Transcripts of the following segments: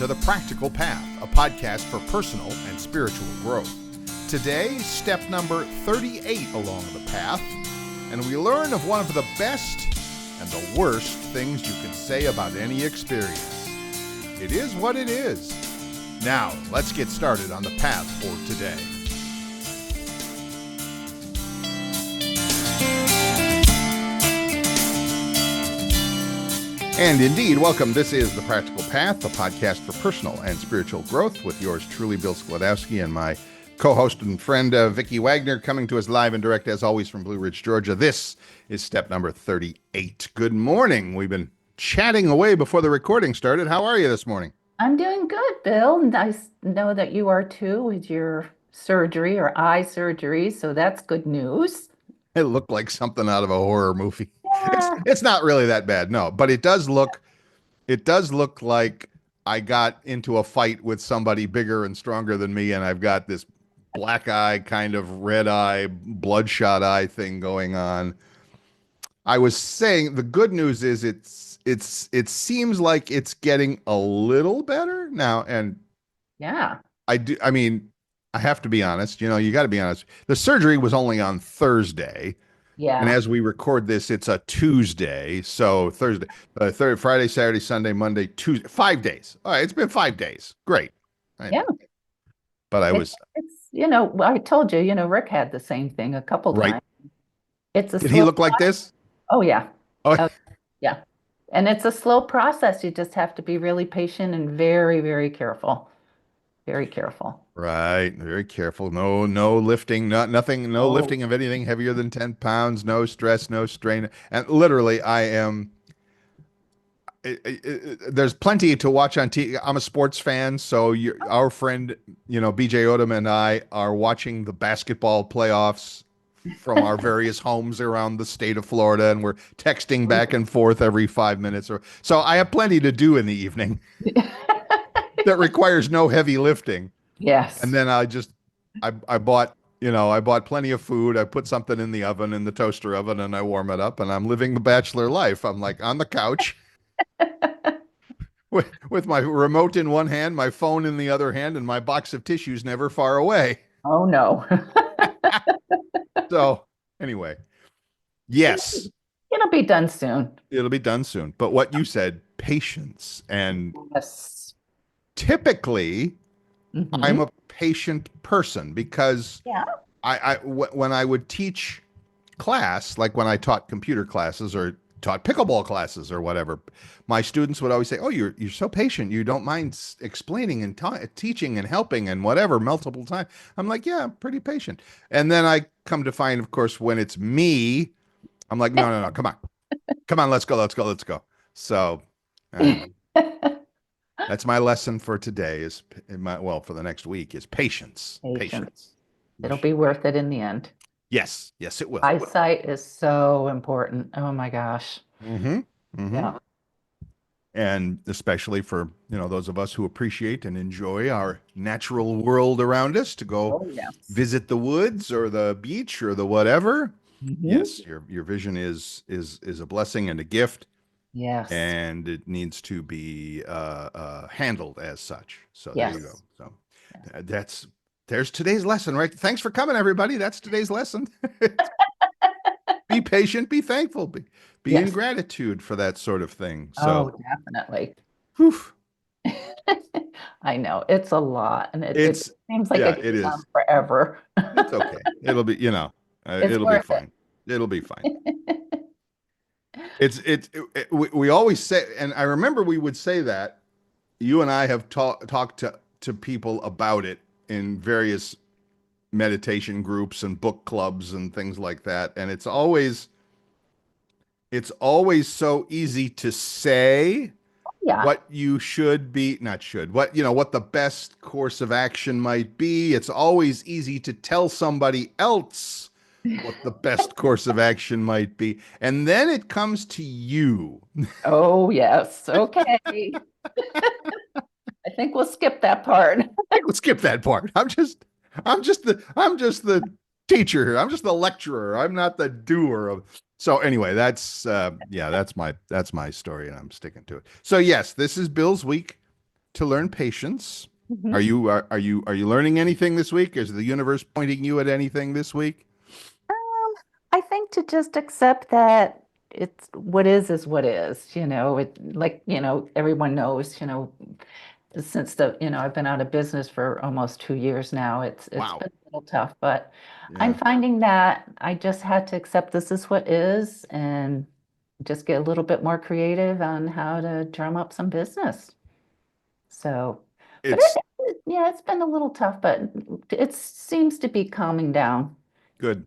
to The Practical Path, a podcast for personal and spiritual growth. Today, step number 38 along the path, and we learn of one of the best and the worst things you can say about any experience. It is what it is. Now, let's get started on the path for today. And indeed, welcome. This is The Practical Path, a podcast for personal and spiritual growth with yours truly, Bill Sklodowski, and my co-host and friend, Vicki Wagoner, coming to us live and direct, as always, from Blue Ridge, Georgia. This is step number 38. Good morning. We've been chatting away before the recording started. How are you this morning? I'm doing good, Bill. Nice to know that you are too with your surgery or eye surgery, so that's good news. It looked like something out of a horror movie. Yeah. It's not really that bad, no, but it does look like I got into a fight with somebody bigger and stronger than me, and I've got this black eye, kind of red eye, bloodshot eye thing going on. I was saying the good news is it seems like it's getting a little better now, and Yeah. I mean, I have to be honest, you got to be honest. The surgery was only on Thursday. And Yeah. as we record this, it's a Tuesday. So Thursday, Friday, Saturday, Sunday, Monday, Tuesday, 5 days. All right. It's been 5 days. Great. I know. Yeah. But I told you, Rick had the same thing a couple right. times. It's a Did he slow look like this? Oh, yeah. Oh, Oh, yeah. And it's a slow process. You just have to be really patient and very, very careful. Very careful. right. Very careful. No lifting, nothing, no Oh, lifting of anything heavier than 10 pounds, no stress, no strain. And literally, there's plenty to watch on TV. I'm a sports fan, so our friend, BJ Odom and I are watching the basketball playoffs from our various homes around the state of Florida, and we're texting back and forth every 5 minutes. So I have plenty to do in the evening that requires no heavy lifting. yes. And then I bought plenty of food. I put something in the oven, in the toaster oven, and I warm it up, and I'm living the bachelor life. I'm like on the couch with my remote in one hand, my phone in the other hand, and my box of tissues never far away. Oh, no. So anyway, yes, It'll be done soon. it'll be done soon. But what you said, patience. And Yes. typically Hmm. I'm a patient person because Yeah. when I would teach class, like when I taught computer classes or taught pickleball classes or whatever, my students would always say, "Oh, you're so patient. You don't mind explaining and teaching and helping and whatever multiple times." I'm like, "Yeah, I'm pretty patient." And then I come to find, of course, when it's me, I'm like, "No, come on, let's go." So that's my lesson for today. For the next week is patience. Patience. It'll be worth it in the end. Yes, it will. Eyesight is so important. Oh my gosh. Mm-hmm. Mm-hmm. Yeah. And especially for, those of us who appreciate and enjoy our natural world around us, to go Oh, yes. visit the woods or the beach or the whatever. Mhm. Yes, your vision is a blessing and a gift, Yes. and it needs to be handled as such. So Yes. there you go. So there's today's lesson, right? Thanks for coming, everybody. That's today's lesson. Be patient, be thankful, be in Yes. gratitude for that sort of thing. Oh, So, definitely. whew, I know it's a lot, and it it's seems like yeah, it it goes on is. forever. It's okay. It'll be, It's it'll be worth it. fine. It'll be fine. We always say, and I remember we would say that. You and I have talked to people about it in various meditation groups and book clubs and things like that, and it's always so easy to say Yeah. what you should be, not should, what the best course of action might be. It's always easy to tell somebody else what the best course of action might be. And then it comes to you. Oh, yes. Okay. I think we'll skip that part. Let's skip that part. I'm just the teacher here. I'm just the lecturer. I'm not the doer of. So anyway, that's my story, and I'm sticking to it. So yes, this is Bill's week. to learn patience. Mhm. Are you learning anything this week? Is the universe pointing you at anything this week? I think to just accept that it's what is, like, everyone knows, since I've been out of business for almost 2 years now, it's Wow. been a little tough, but I'm Yeah. finding that I just had to accept this is what is and just get a little bit more creative on how to drum up some business. So, but It's yeah, it's been a little tough, but it seems to be calming down. good.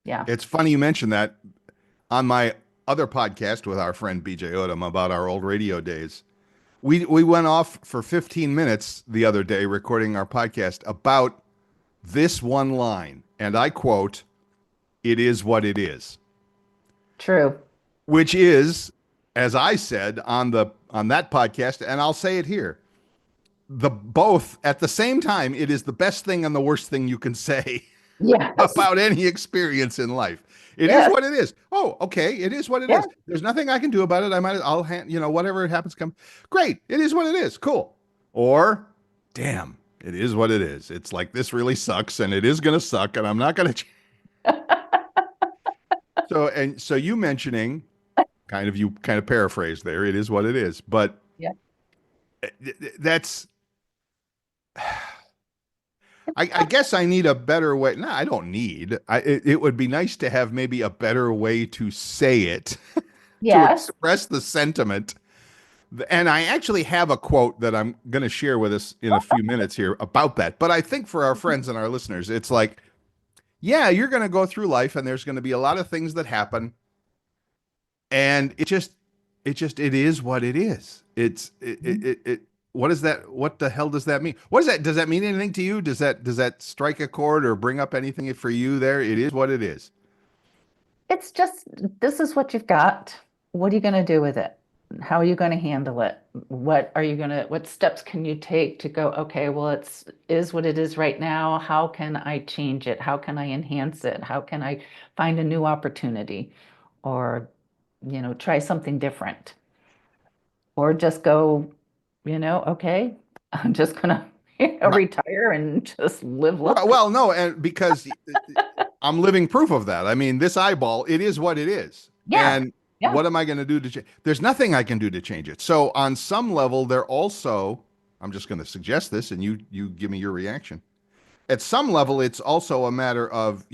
Yeah, It's funny you mentioned that on my other podcast with our friend BJ Odom about our old radio days. We went off for 15 minutes the other day recording our podcast about this one line, and I quote, "It is what it is," true. which is, as I said on that podcast, and I'll say it here, the both at the same time, it is the best thing and the worst thing you can say Yes. about any experience in life. It is Yes. what it is. Oh, okay. It is what it Yeah. is. There's nothing I can do about it. I'll whatever it happens, come. Great. It is what it is. Cool. Or, damn, it is what it is. It's like, this really sucks and it is going to suck and I'm not going to. So you mentioning you kind of paraphrased there. It is what it is. But Yeah. that's, I guess I need a better way. No, I don't need. It would be nice to have maybe a better way to say it, to Yes. express the sentiment. And I actually have a quote that I'm going to share with us in a few minutes here about that. But I think for our friends and our listeners, it's like, yeah, you're going to go through life and there's going to be a lot of things that happen. And it is what it is. What is that? What the hell does that mean? What is that? Does that mean anything to you? Does that strike a chord or bring up anything for you there? It is what it is. It's just, this is what you've got. What are you going to do with it? How are you going to handle it? What steps can you take to go, okay, well, is what it is right now. How can I change it? How can I enhance it? How can I find a new opportunity or, try something different? Or just go, okay, I'm just gonna, Right. retire and just live Well, life. well, no, and because I'm living proof of that. I mean, this eyeball, it is what it is. Yeah, And yeah, what am I going to do to change? There's nothing I can do to change it. So on some level, I'm just going to suggest this and you give me your reaction. At some level, it's also a matter of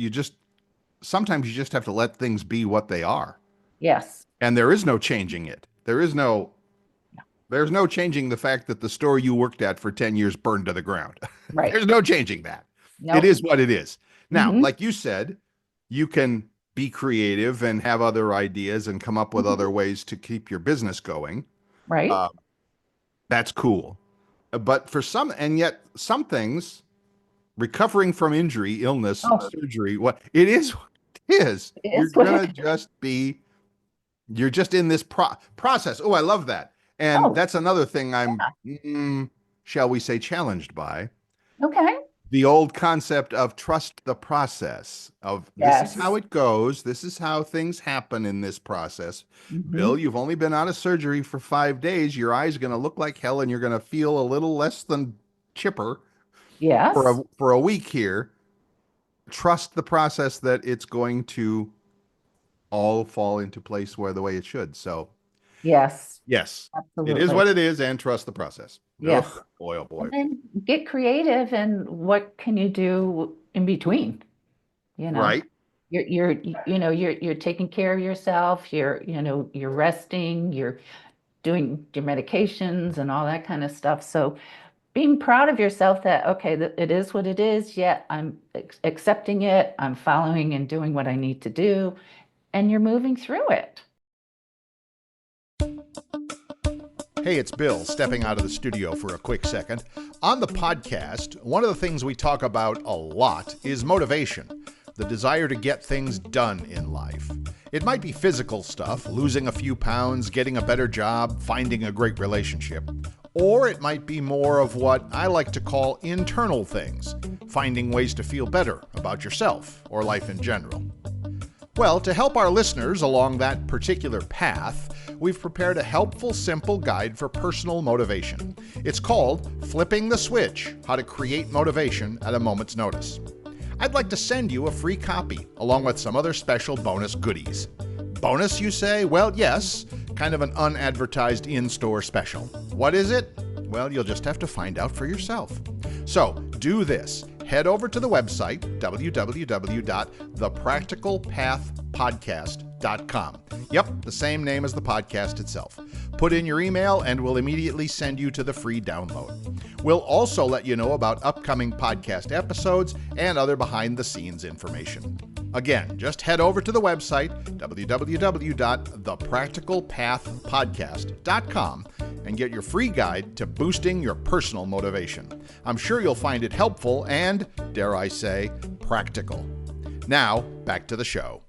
sometimes you just have to let things be what they are. yes, And there is no changing it. There's no changing the fact that the store you worked at for 10 years burned to the ground. right. There's no changing that. It Nope. is what it is. Now, Hmm. like you said, you can be creative and have other ideas and come up with Hmm. other ways to keep your business going. Right. Uh, that's cool. But and yet some things, recovering from injury, illness, Oh, surgery, what it is, what it is. it's what it You're just in this process. Oh, I love that. And Oh, that's another thing I'm, yeah. shall we say, challenged by Okay. the old concept of trust the process of this is how Yes. it goes. This is how things happen in this process. Bill, Hmm. you've only been out of surgery for 5 days. Your eye's going to look like hell and you're going to feel a little less than chipper Yes. for a week here. Trust the process that it's going to all fall into place where the way it should. So Yes. yes, it is Absolutely. what it is, and trust the process. Ugh, Yes. boy, oh boy. And then get creative and what can you do in between? You know, Right. you're taking care of yourself, you're resting, you're doing your medications and all that kind of stuff. So being proud of yourself that, okay, it is what it is, yet I'm accepting it, I'm following and doing what I need to do, and you're moving through it. Hey, it's Bill stepping out of the studio for a quick second. On the podcast, one of the things we talk about a lot is motivation, the desire to get things done in life. It might be physical stuff, losing a few pounds, getting a better job, finding a great relationship. Or it might be more of what I like to call internal things, finding ways to feel better about yourself or life in general. Well, to help our listeners along that particular path, we've prepared a helpful, simple guide for personal motivation. It's called Flipping the Switch: How to Create Motivation at a Moment's Notice. I'd like to send you a free copy, along with some other special bonus goodies. Bonus, you say? Well, yes, kind of an unadvertised in-store special. What is it? Well, you'll just have to find out for yourself. So, do this. Head over to the website, www.thepracticalpathpodcast.com. Yep, the same name as the podcast itself. Put in your email and we'll immediately send you to the free download. We'll also let you know about upcoming podcast episodes and other behind-the-scenes information. Again, just head over to the website, www.thepracticalpathpodcast.com, and get your free guide to boosting your personal motivation. I'm sure you'll find it helpful and, dare I say, practical. Now, back to the show.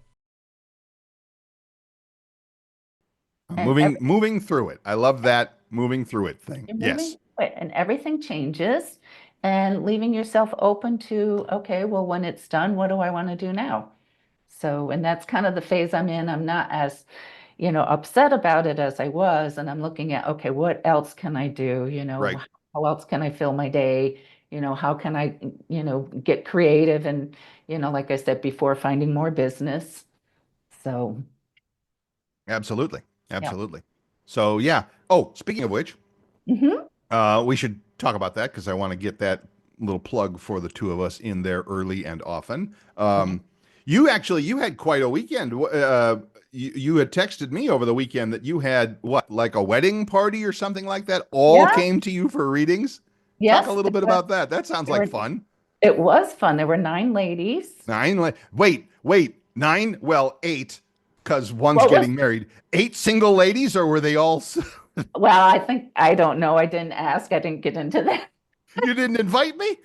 Moving through it. I love that moving through it thing. Yes. And everything changes, and leaving yourself open to, okay, well, when it's done, what do I want to do now? So, and that's kind of the phase I'm in. I'm not as, upset about it as I was. And I'm looking at, okay, what else can I do? Right. How else can I fill my day? How can I, get creative and, like I said before, finding more business. So, Absolutely. yeah. So, yeah. Oh, speaking of which, hmm we should talk about that because I want to get that little plug for the two of us in there early and often. You had quite a weekend. You had texted me over the weekend that you had like a wedding party or something like that. All Yeah. came to you for readings. Talk a Yes. little bit about that. That sounds like fun. It was fun. There were 9 ladies. Wait, 9? Well, 8, because one's What was getting married. 8 single ladies, or were they all? Well, I don't know. I didn't ask. I didn't get into that. You didn't invite me?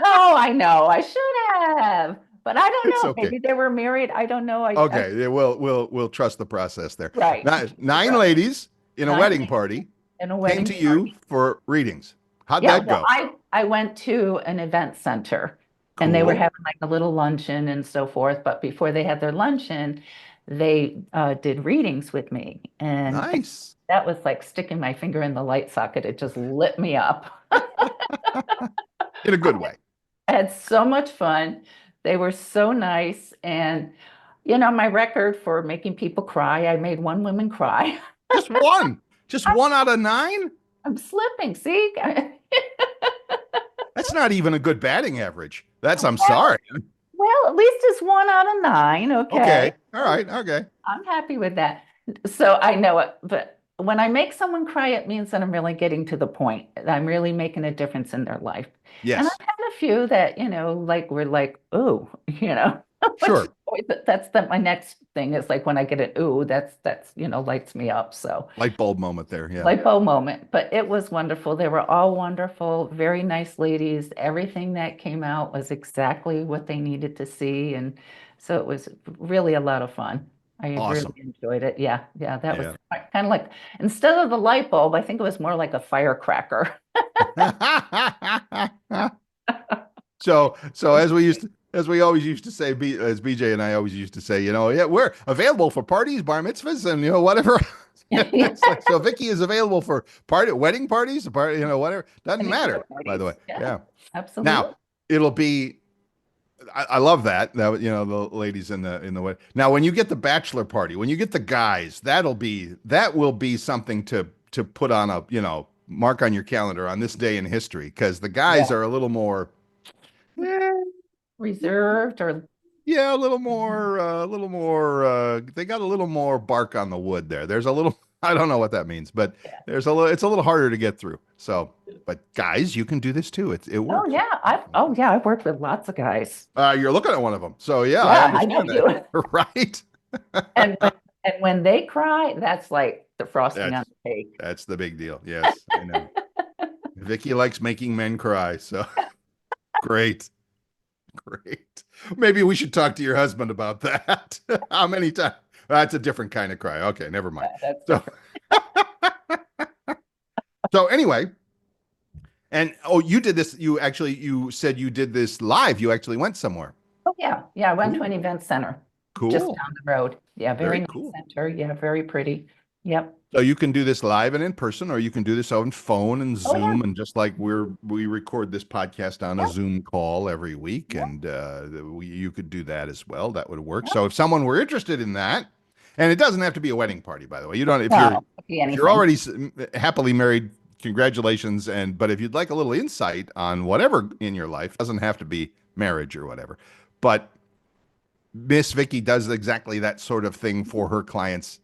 Oh, I know. I should have, but I don't It's know. okay. Maybe they were married. I don't know. Okay, yeah, we'll trust the process there. Right. Nine Right. ladies in a 9 wedding ladies party in a came wedding to you party. for readings. How'd Yeah. that Well, go? I went to an event center, and they were Cool. having like a little luncheon and so forth. But before they had their luncheon, they did readings with me, and Nice. that was like sticking my finger in the light socket. It just lit me up. In a good way. I had so much fun. They were so nice. And, my record for making people cry, I made one woman cry. Just one. Just I'm, one out of 9? I'm slipping. See? That's not even a good batting average. I'm sorry. Well, at least it's 1 out of 9. Okay. Okay. All right. Okay. I'm happy with that. So I know it, but when I make someone cry, it means that I'm really getting to the point. I'm really making a difference in their life. And Yes. I've had a few that, like we're like, ooh, which Sure. my next thing is like when I get an ooh, that's lights me up. So Light bulb moment there. Yeah. light bulb moment. But it was wonderful. They were all wonderful, very nice ladies. Everything that came out was exactly what they needed to see. And so it was really a lot of fun. I really Awesome. enjoyed it. Yeah, yeah, that was Yeah. kind of like instead of the light bulb, I think it was more like a firecracker. So as we always used to say, as BJ and I always used to say, yeah, we're available for parties, bar mitzvahs, and whatever. It's like, so Vicki is available for wedding parties, whatever. Doesn't matter, by the way. Yeah. Absolutely. Now it'll be. I love that. The ladies in the wedding. Now, when you get the bachelor party, when you get the guys, that will be something to put on a mark on your calendar on this day in history, because the guys are a little more. Reserved or Yeah, a little more. They got a little more bark on the wood there. There's a little. I don't know what that means, but yeah. it's a little harder to get through. So, but guys, you can do this too. It Oh works. yeah, I've worked with lots of guys. You're looking at one of them, so yeah, I Yeah, I know understand you. that. Right. And when they cry, that's like the frosting on That's the cake. that's the big deal. Yes, I know. Vicky likes making men cry, so great. Great. Maybe we should talk to your husband about that. How many times? That's a different kind of cry. Okay, never mind. That's So, so anyway, and you did this. You said you did this live. You actually went somewhere. Oh yeah, yeah. I went to an Ooh, event center. just Cool. down the road. Yeah, very Very nice cool. center. Yeah, very pretty. Yep. So you can do this live and in person, or you can do this on phone and Oh yeah. Zoom, and just like Mhm. we record this podcast on a Yep. Zoom call every week, Yep. and you could do that as well. That would work. Yep. So if someone were interested in that, and it doesn't have to be a wedding party, by the way. You don't No, could be if you're anything. already happily married, congratulations. And but if you'd like a little insight on whatever in your life, doesn't have to be marriage or whatever. But Miss Vicky does exactly that sort of thing for her clients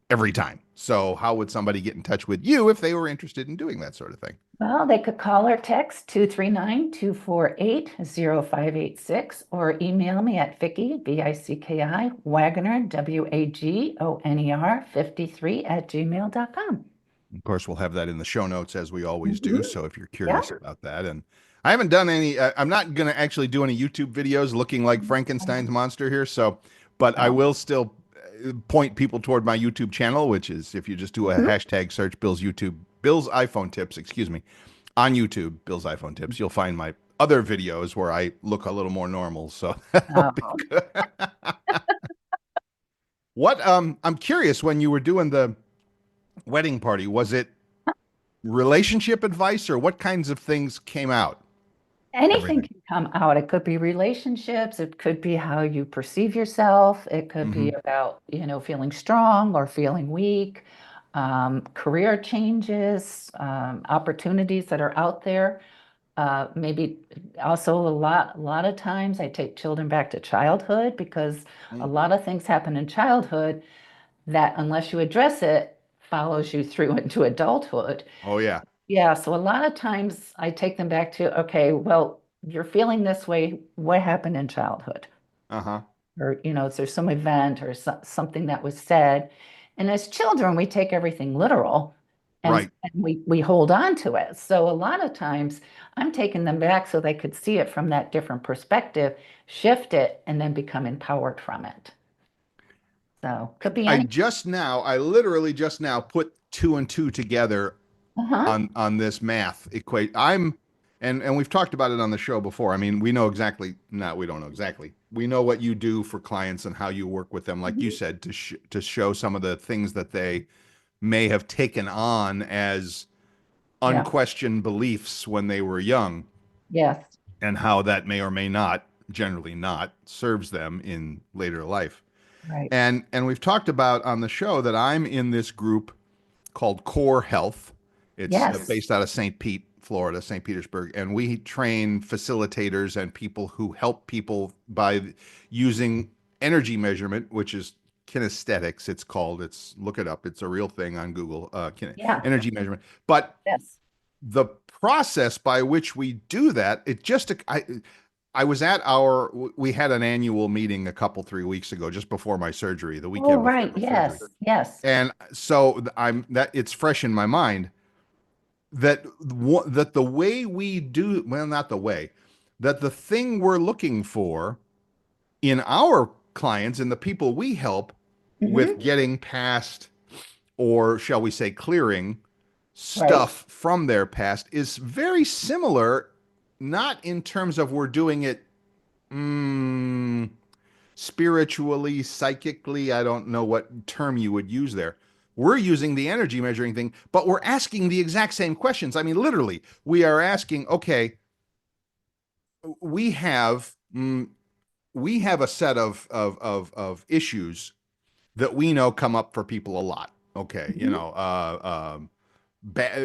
every time. So how would somebody get in touch with you if they were interested in doing that sort of thing? Well, they could call or text 239-248-0586 or email me at Vicki, Vicki, Wagoner, Wagoner 53 at gmail.com. Of course, we'll have that in the show notes as we always do. Mhm. So if you're Yeah. curious about that, and I haven't done any, I'm not going to actually do any YouTube videos looking like Frankenstein's monster here. So, but I Oh. will still point people toward my YouTube channel, which is if you just do a Mhm. hashtag search Bill's iPhone tips, excuse me, on YouTube, Bill's iPhone tips, you'll find my other videos where I look a little more normal. So that'll be Oh. good. What, I'm curious when you were doing the wedding party, was it relationship advice or what kinds of things came out? Anything Everything. can come out. It could be relationships, it could be how you perceive yourself, it could be Hmm. about, feeling strong or feeling weak, career changes, opportunities that are out there. Maybe also a lot of times I take children back to childhood because a lot of things happen in childhood that unless you address it, follows you through into adulthood. Oh yeah. Yeah, so a lot of times I take them back to, okay, well, you're feeling this way. What happened in childhood? Uh-huh. Or, is there some event or something that was said? And as children, we take everything literal Right. and we hold on to it. So a lot of times I'm taking them back so they could see it from that different perspective, shift it, and then become empowered from it. So could be any. I literally just now put two and two together Uh-huh. on this math equate. And we've talked about it on the show before. I mean, we know exactly, not we don't know exactly. We know what you do for clients and how you work with them, like you Mhm. said, to show some of the things that they may have taken on as Yeah. unquestioned beliefs when they were young, Yes. and how that may or may not, generally not, serves them in later life. Right. And we've talked about on the show that I'm in this group called Core Health. It's Yes. based out of St. Pete, Florida, St. Petersburg, and we train facilitators and people who help people by using energy measurement, which is kinesthetics. It's called. It's look it up. It's a real thing on Google. Yeah. Energy measurement, but Yes. the process by which we do that, I was at we had an annual meeting a couple 3 weeks ago, just before my surgery, the Oh, weekend before right. my surgery. Yes. Yes. And so I'm that it's fresh in my mind that the way we do, well, not the way, that the thing we're looking for in our clients and the people we help with Hmm. getting past, or shall we say clearing Right. stuff from their past, is very similar, not in terms of we're doing it mm, spiritually, psychically. I don't know what term you would use there. We're using the energy measuring thing, but we're asking the exact same questions. I mean, literally, we are asking, okay, we have we have a set of issues that we know come up for people a lot. Okay, Hmm.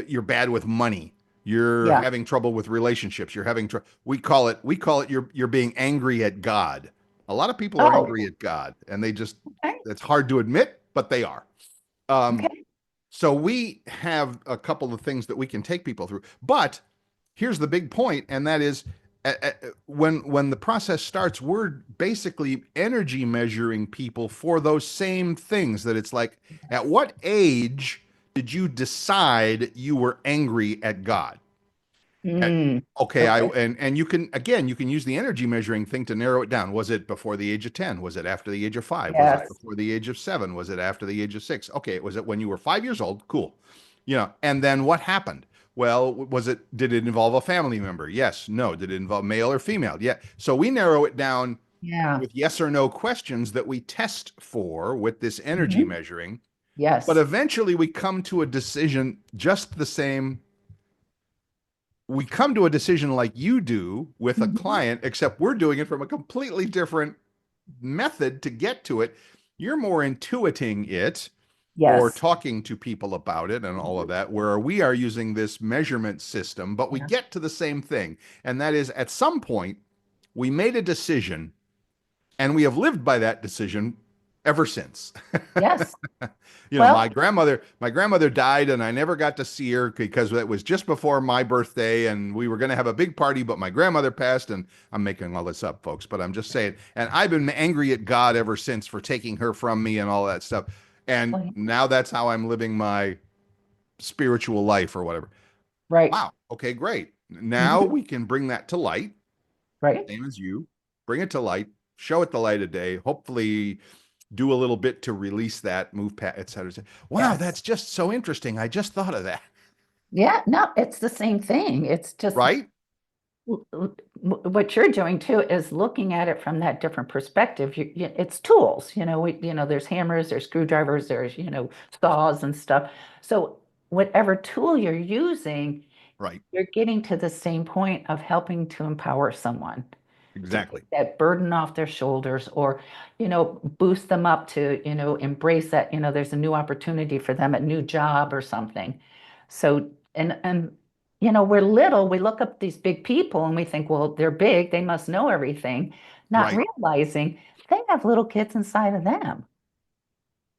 you're bad with money. You're Yeah. having trouble with relationships. You're having we call it you're being angry at God. A lot of people are Oh, angry at God, and they just okay. it's hard to admit, but they are. Um, Okay. so we have a couple of things that we can take people through. But here's the big point, and that is when the process starts, we're basically energy measuring people for those same things. That it's like, at what age did you decide you were angry at God? At, Mm. okay, Okay. and you can, again, you can use the energy measuring thing to narrow it down. Was it before the age of 10? Was it after the age of 5? Was it Yes. before the age of 7? Was it after the age of 6? Okay, was it when you were 5 years old? Cool. And then what happened? Well, did it involve a family member? Yes. No. Did it involve male or female? Yeah. So we narrow it down Yeah. with yes or no questions that we test for with this energy Mhm. measuring. But Yes. eventually we come to a decision just the same. We come to a decision like you do with a Mhm. client, except we're doing it from a completely different method to get to it. You're more intuiting it or Yes. talking to people about it and all of Mhm. that, where we are using this measurement system, but we Yeah. get to the same thing. And that is at some point, we made a decision and we have lived by that decision ever since. Yes. You know, Well, my grandmother died and I never got to see her because it was just before my birthday and we were going to have a big party, but my grandmother passed. And I'm making all this up, folks, but I'm just saying. And I've been angry at God ever since for taking her from me and all that stuff. And well, now that's how I'm living my spiritual life or whatever. right. Wow. Okay, great. Now Mhm. we can bring that to light, Right. same as you. Bring it to light, show it the light of day. Hopefully, do a little bit to release that, move past, et cetera, et cetera. Wow, Yes. that's just so interesting. I just thought of that. Yeah. No, it's the same thing. It's just Right? what you're doing too is looking at it from that different perspective. It's tools, there's hammers, there's screwdrivers, there's, saws and stuff. So whatever tool you're using, Right. you're getting to the same point of helping to empower someone to Exactly. take that burden off their shoulders or, boost them up to, embrace that, there's a new opportunity for them, a new job or something. So, and we're little, we look up these big people and we think, well, they're big, they must know everything, not Right. realizing they have little kids inside of them.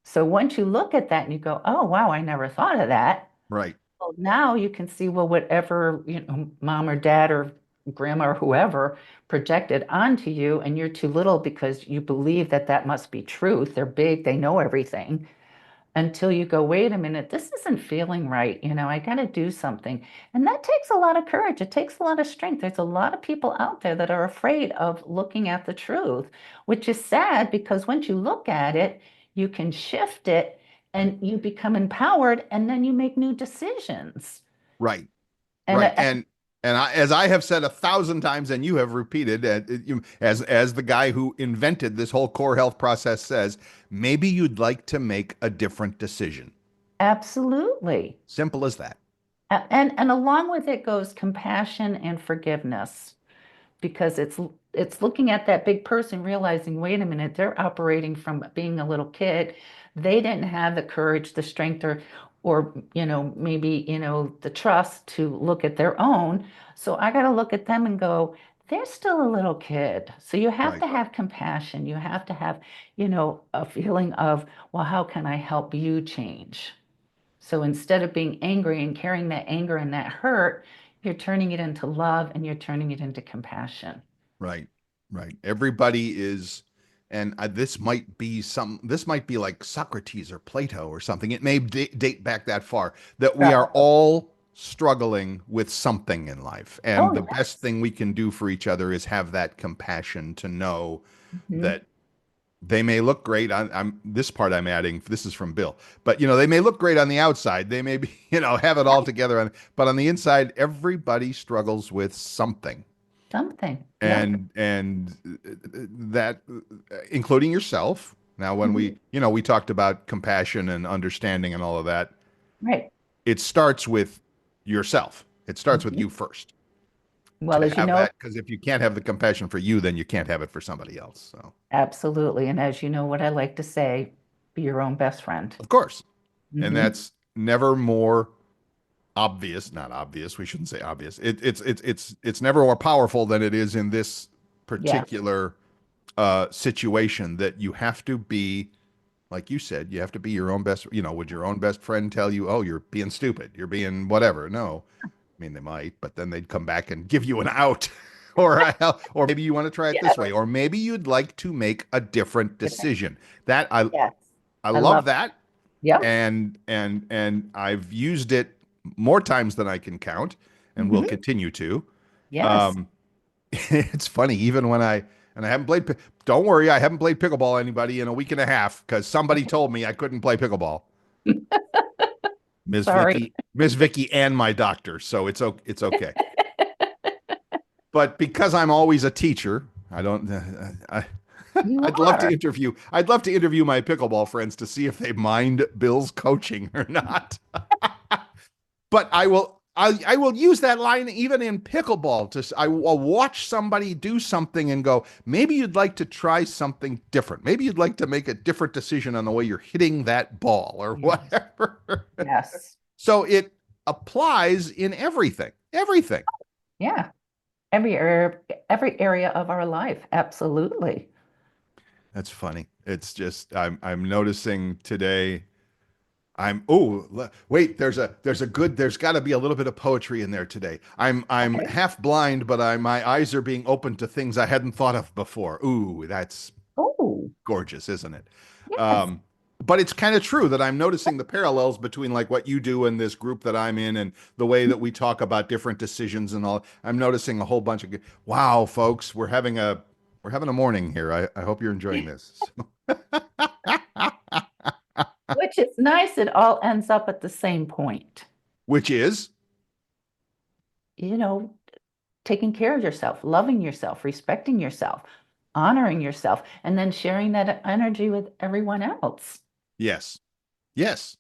So once you look at that and you go, oh, wow, I never thought of that. Right. Well, now you can see, well, whatever, mom or dad or grandma or whoever projected onto you, and you're too little because you believe that that must be truth. They're big, they know everything until you go, wait a minute, this isn't feeling right. I got to do something. And that takes a lot of courage. It takes a lot of strength. There's a lot of people out there that are afraid of looking at the truth, which is sad because once you look at it, you can shift it Right. and you become empowered and then you make new decisions. Right. And Right. And as I have said 1,000 times, and you have repeated, as the guy who invented this whole core health process says, maybe you'd like to make a different decision. absolutely. Simple as that. And along with it goes compassion and forgiveness. Because it's looking at that big person realizing, wait a minute, they're operating from being a little kid. They didn't have the courage, the strength, or maybe the trust to look at their own. So I got to look at them and go, they're still a little kid. So you have Right. to have compassion. You have to have a feeling of, well, how can I help you change? So instead of being angry and carrying that anger and that hurt, you're turning it into love and you're turning it into compassion. Right. Right. Everybody is, and this might be like Socrates or Plato or something. It may date back that far that we are Probably. all struggling with something in life. And Oh, the best yes. thing we can do for each other is have that compassion to know Mhm. that they may look great on this part I'm adding, this is from Bill, but they may look great on the outside. They may be, have it all Right. together but on the inside, everybody struggles with something Something. Yep. and that including yourself. Now when Mhm. we talked about compassion and understanding and all of that, Right. it starts with yourself. It starts with Mhm. you first Well, to as you have know, that, because if you can't have the compassion for you, then you can't have it for somebody else. So absolutely. And as you know, what I like to say, be your own best friend. of course, and Hmm. that's never more obvious, not obvious, we shouldn't say obvious. It's never more powerful than it is in this Yes. particular situation, that you have to be, like you said, you have to be your own best. Would your own best friend tell you, oh, you're being stupid, you're being whatever? No. I mean, they might, but then they'd come back and give you an out. Or maybe you want to try it this Yes. way, or maybe you'd like to make a different decision. That Yes. I I love love. that, Yep. and I've used it more times than I can count, and will Hmm. continue to. Yes. Um, it's funny, even when I haven't played. Don't worry, I haven't played pickleball anybody in a week and a half because somebody Okay. told me I couldn't play pickleball. Sorry. Miss Vicky, and my doctor, so it's okay. But because I'm always a teacher, I don't. I, You I'd love to are. interview. I'd love to interview my pickleball friends to see if they mind Bill's coaching or not. But I will. I will use that line even in pickleball. I will watch somebody do something and go, maybe you'd like to try something different. Maybe you'd like to make a different decision on the way you're hitting that ball or Yes. whatever. Yes. So it applies in everything. Everything. Yeah. Every area of our life. Absolutely. That's funny. It's just I'm noticing today. Wait, there's got to be a little bit of poetry in there today. I'm Okay. half blind, but my eyes are being opened to things I hadn't thought of before. Ooh, that's Oh, gorgeous, isn't it? yes. Um, but it's kind of true that I'm noticing the parallels between like what you do in this group that I'm in and the way that we talk about different decisions and all. I'm noticing a whole bunch of wow, folks, we're having a morning here. I hope you're enjoying this. Which is nice. It all ends up at the same point. Which is You know, taking care of yourself, loving yourself, respecting yourself, honoring yourself, and then sharing that energy with everyone else. yes. Yes.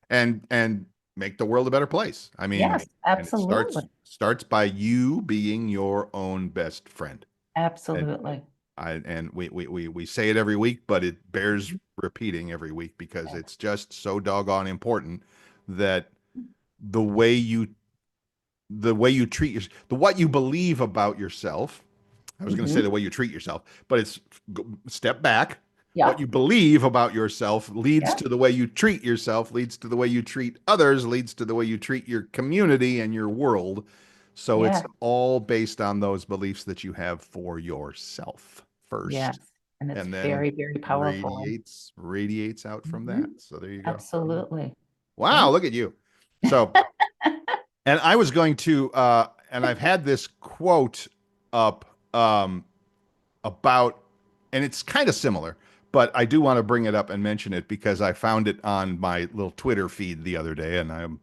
And make the world a better place. I mean, Yes, and it starts absolutely. starts by you being your own best friend. And Absolutely. we say it every week, but it bears repeating every week because Yeah. it's just so doggone important that the way you the way you treat your the what you believe about yourself. I was going to say Hmm. the way you treat yourself, but it's step back. What Yeah. you believe about yourself leads Yeah. to the way you treat yourself, leads to the way you treat others, leads to the way you treat your community and your world. So it's Yeah. all based on those beliefs that you have for yourself Yes. first, And it's and then very, very powerful. radiates out from Hmm. that. So there you go. Absolutely. Wow, Thank look at you. So, and I was going to, and I've had this quote up about, and it's kind of similar, but I do want to bring it up and mention it because I found it on my little Twitter feed the other day, and I'm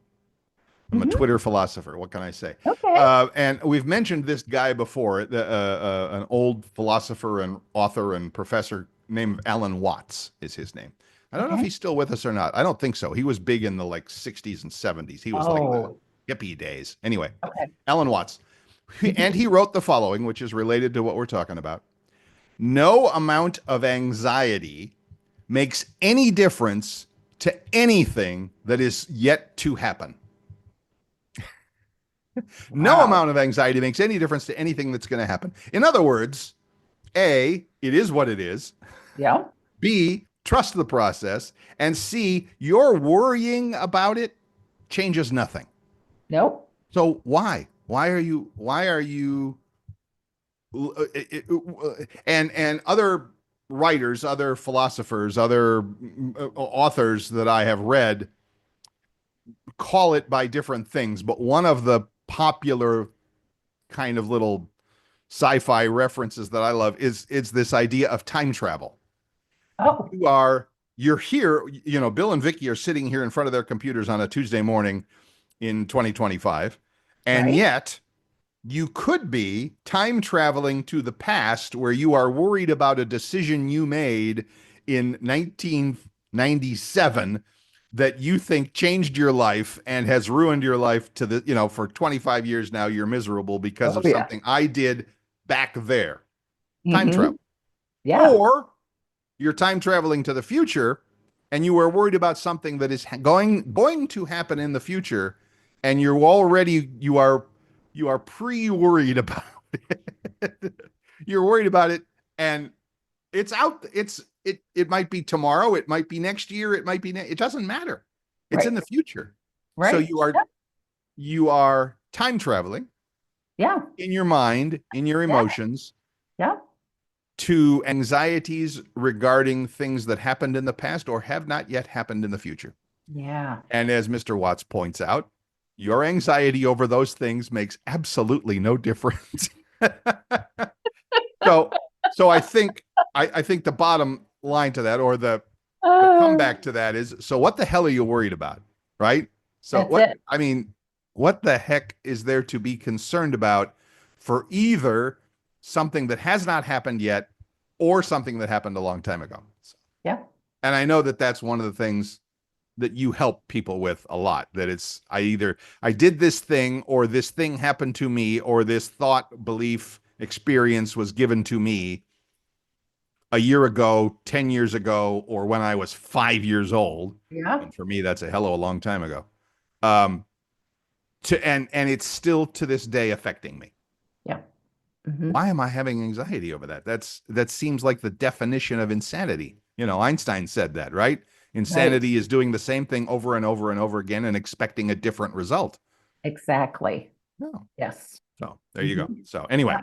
a hmm. Twitter philosopher. What can I say? Okay. And we've mentioned this guy before, an old philosopher and author and professor named Alan Watts is his name. I don't know if Okay. he's still with us or not. I don't think so. He was big in the like 60s and 70s. He was like the Oh, hippie days. Anyway, okay. Alan Watts. And Hmm. he wrote the following, which is related to what we're talking about. No amount of anxiety makes any difference to anything that is yet to happen. No Wow. amount of anxiety makes any difference to anything that's going to happen. In other words, A, it is what it is. Yeah. B, trust the process. And C, your worrying about it changes nothing. Nope. So why? Why are you and other writers, other philosophers, other authors that I have read call it by different things, but one of the popular kind of little sci-fi references that I love is this idea of time travel. Oh, You are you're here, Bill and Vicki are sitting here in front of their computers on a Tuesday morning in 2025, and right. yet you could be time traveling to the past where you are worried about a decision you made in 1997 that you think changed your life and has ruined your life for 25 years now you're miserable because Oh, of yeah. something I did back there. Time Hmm. travel. Yeah. Or you're time traveling to the future and you are worried about something that is going to happen in the future and you are pre-worried about it. You're worried about it and it might be tomorrow, it might be next year, it doesn't matter. It's in Right. the future. So Right. Yep. you are time traveling Yeah. in your mind, in your Yeah. emotions Yeah. to anxieties regarding things that happened in the past or have not yet happened in the future. Yeah. And as Mr. Watts points out, your anxiety over those things makes absolutely no difference. so so I think the bottom line to that, or the Oh, comeback to that, is, so what the hell are you worried about? Right? So that's it. what the heck is there to be concerned about for either something that has not happened yet or something that happened a long time ago. Yeah. And I know that that's one of the things that you help people with a lot, that it's I did this thing, or this thing happened to me, or this thought, belief, experience was given to me a year ago, 10 years ago, or when I was 5 years old. Yeah. And for me, that's a hell of a long time ago. Um, and it's still to this day affecting me. Yeah. Hmm. Why am I having anxiety over that? That seems like the definition of insanity. Einstein said that, right? Right. Insanity is doing the same thing over and over and over again and expecting a different result. Exactly. No. Yes. So there you go. Hmm. So anyway,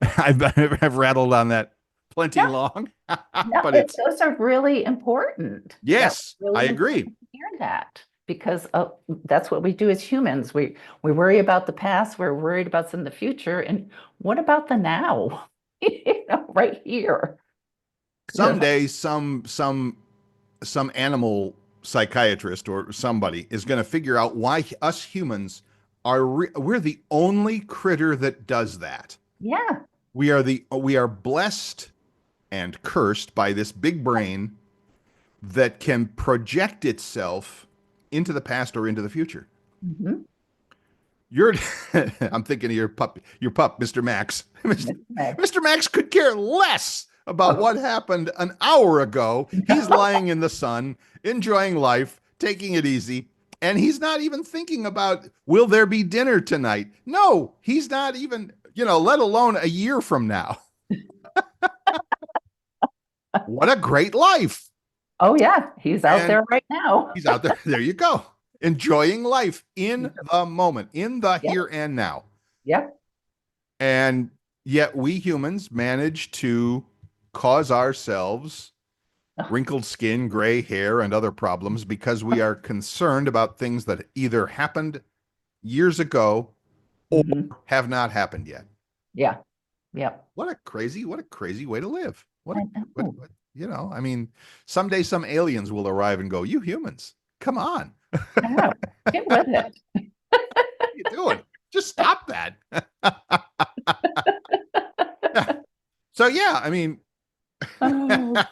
Yeah. I've rattled on that plenty Yeah. long, Yeah. but it's Those are really important. That was yes, I really agree. important to hear that because that's what we do as humans. We worry about the past. We're worried about some of the future. And what about the now? Right here. You know? Someday, some animal psychiatrist or somebody is going to figure out why us humans we're the only critter that does that. Yeah. We are blessed and cursed by this big brain that can project itself into the past or into the future. Hmm. You're I'm thinking of your pup, Mr. Max. Right. Mr. Max could care less about what happened an hour ago. He's lying in the sun, enjoying life, taking it easy, and he's not even thinking about, will there be dinner tonight? No, he's not even, let alone a year from now. What a great life. Oh, yeah. He's out And there right now. he's out there. There you go. Enjoying life in the moment, in the Yep. here and now. Yep. And yet we humans manage to cause ourselves wrinkled skin, gray hair, and other problems because we are concerned about things that either happened years ago or Hmm. have not happened yet. Yeah. Yep. What a crazy way to live. I know. I mean, someday some aliens will arrive and go, you humans, come on. I know. Get with it. What are you doing? Just stop that. So yeah, I mean, Oh,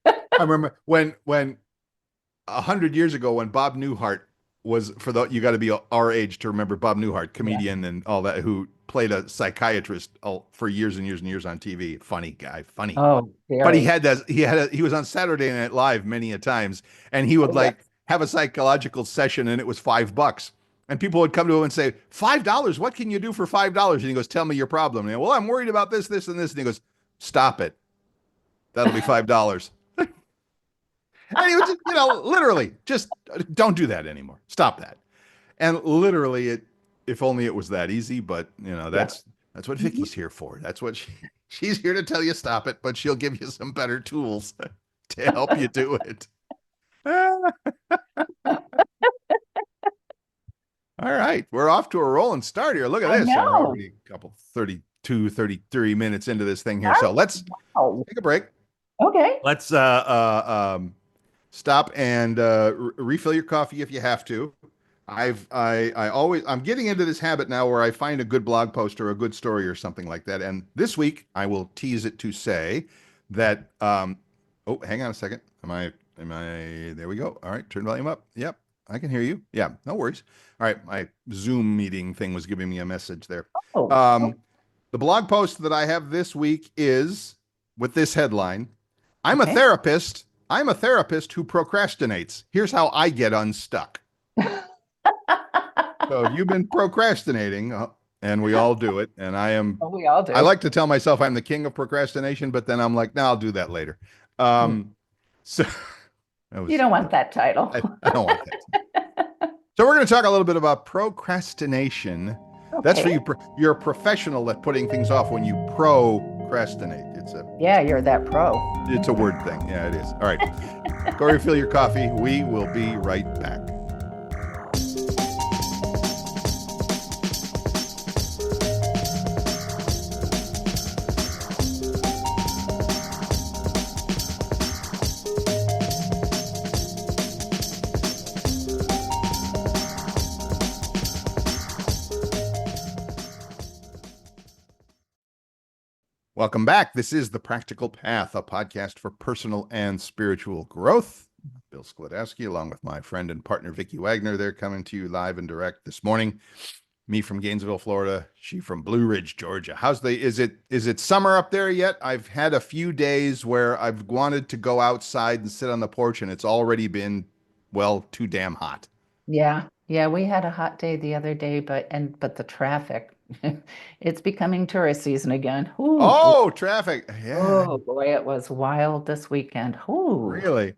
I remember when 100 years ago when Bob Newhart was, you got to be our age to remember Bob Newhart, yeah. comedian and all that, who played a psychiatrist for years and years and years on TV. Funny guy, funny. Oh, But very. he was on Saturday Night Live many a times, and he would Oh, yes. like have a psychological session, and it was $5. And people would come to him and say, $5? What can you do for $5? And he goes, tell me your problem. And, well, I'm worried about this, this, and this. And he goes, stop it. That'll be $5. And he would just, literally just don't do that anymore. Stop that. And literally if only it was that easy, but Yeah. that's what Vicky's here for. That's what she's here to tell you stop it, but she'll give you some better tools to help you do it. All right. We're off to a rolling start here. Look at I this. We're know. already a couple 32, 33 minutes into this thing here. So let's Wow. take a break. Okay. Let's stop and refill your coffee if you have to. I'm getting into this habit now where I find a good blog post or a good story or something like that. And this week I will tease it to say that oh, hang on a second. Am I there we go. All right, turn volume up. Yep, I can hear you. Yeah, no worries. All right, my Zoom meeting thing was giving me a message there. Oh. The blog post that I have this week is with this headline: I'm a Okay. therapist. I'm a therapist who procrastinates. Here's how I get unstuck. So if you've been procrastinating, and we all do it, and Oh, we all do. I like to tell myself I'm the king of procrastination, but then I'm like, no, I'll do that later. So You don't want that title. I don't want that. So we're going to talk a little bit about procrastination. That's for Okay. you. You're a professional at putting things off when you procrastinate. Yeah, you're that pro. It's a word thing. Yeah, it is. All right. Go refill your coffee. We will be right back. Welcome back. This is The Practical Path, a podcast for personal and spiritual growth. Bill Sklodowski, along with my friend and partner, Vicki Wagoner. They're coming to you live and direct this morning. Me from Gainesville, Florida. She from Blue Ridge, Georgia. Is it summer up there yet? I've had a few days where I've wanted to go outside and sit on the porch, and it's already been, well, too damn hot. Yeah. Yeah, we had a hot day the other day, but the traffic, it's becoming tourist season again. Oh, traffic. Yeah, Oh boy, it was wild this weekend. Ooh. really.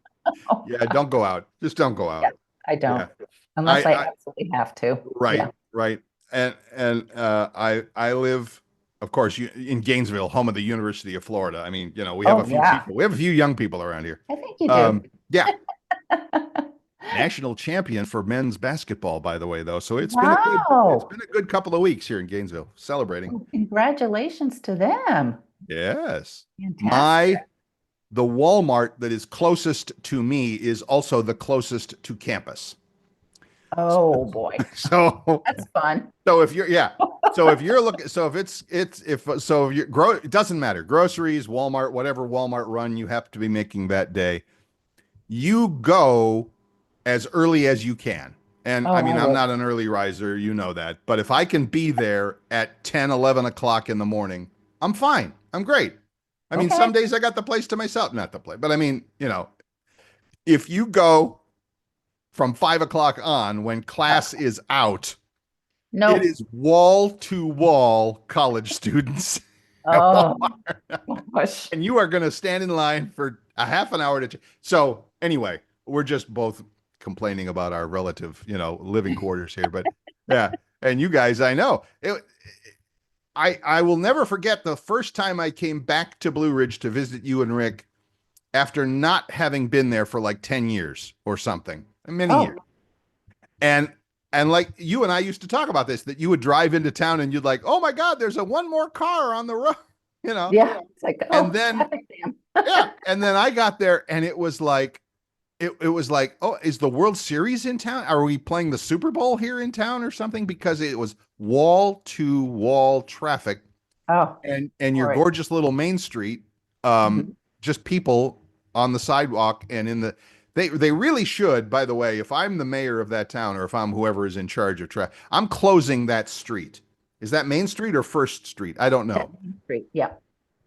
Yeah, don't go out. Just don't go Yeah, out. I Yeah. don't, unless I I absolutely have to. right, Yeah. right. I live, of course, in Gainesville, home of the University of Florida. I mean, we have a Oh few yeah, people. We have a few young people around here. I think you do. Yeah, national champion for men's basketball, by the way, though. So it's Wow. been a good couple of weeks here in Gainesville celebrating. Oh, congratulations to them. Yes. Fantastic. The Walmart that is closest to me is also the closest to campus. Oh boy, So that's fun. So if you're, yeah. So if you're looking, so if if you grow, it doesn't matter. Groceries, Walmart, whatever Walmart run you have to be making that day, you go as early as you can. And I Oh, mean, I I'm would. not an early riser, you know that. But if I can be there at 10, 11 o'clock in the morning, I'm fine. I'm great. I mean, Okay. some days I got the place to myself, not the place, but I mean, if you go from 5 o'clock on when class is out, it Nope. is wall to wall college students at Oh Walmart, gosh. and you are going to stand in line for a half an hour so anyway, we're just both complaining about our relative, living quarters here, but yeah. And you guys, I know I will never forget the first time I came back to Blue Ridge to visit you and Rick after not having been there for like 10 years or something, many Oh years. And like you and I used to talk about this, that you would drive into town and you'd like, oh my God, there's a one more car on the road, you know? yeah. It's like, And oh, then, traffic jam. yeah. And then I got there and it was like, it was like, oh, is the World Series in town? Are we playing the Super Bowl here in town or something? Because it was wall to wall traffic, Oh, and your all right. gorgeous little main street, um, Mhm. just people on the sidewalk and in the they really should, by the way, if I'm the mayor of that town or if I'm whoever is in charge of traffic, I'm closing that street. Is that Main Street or First Street? I don't know. That's great. Yeah.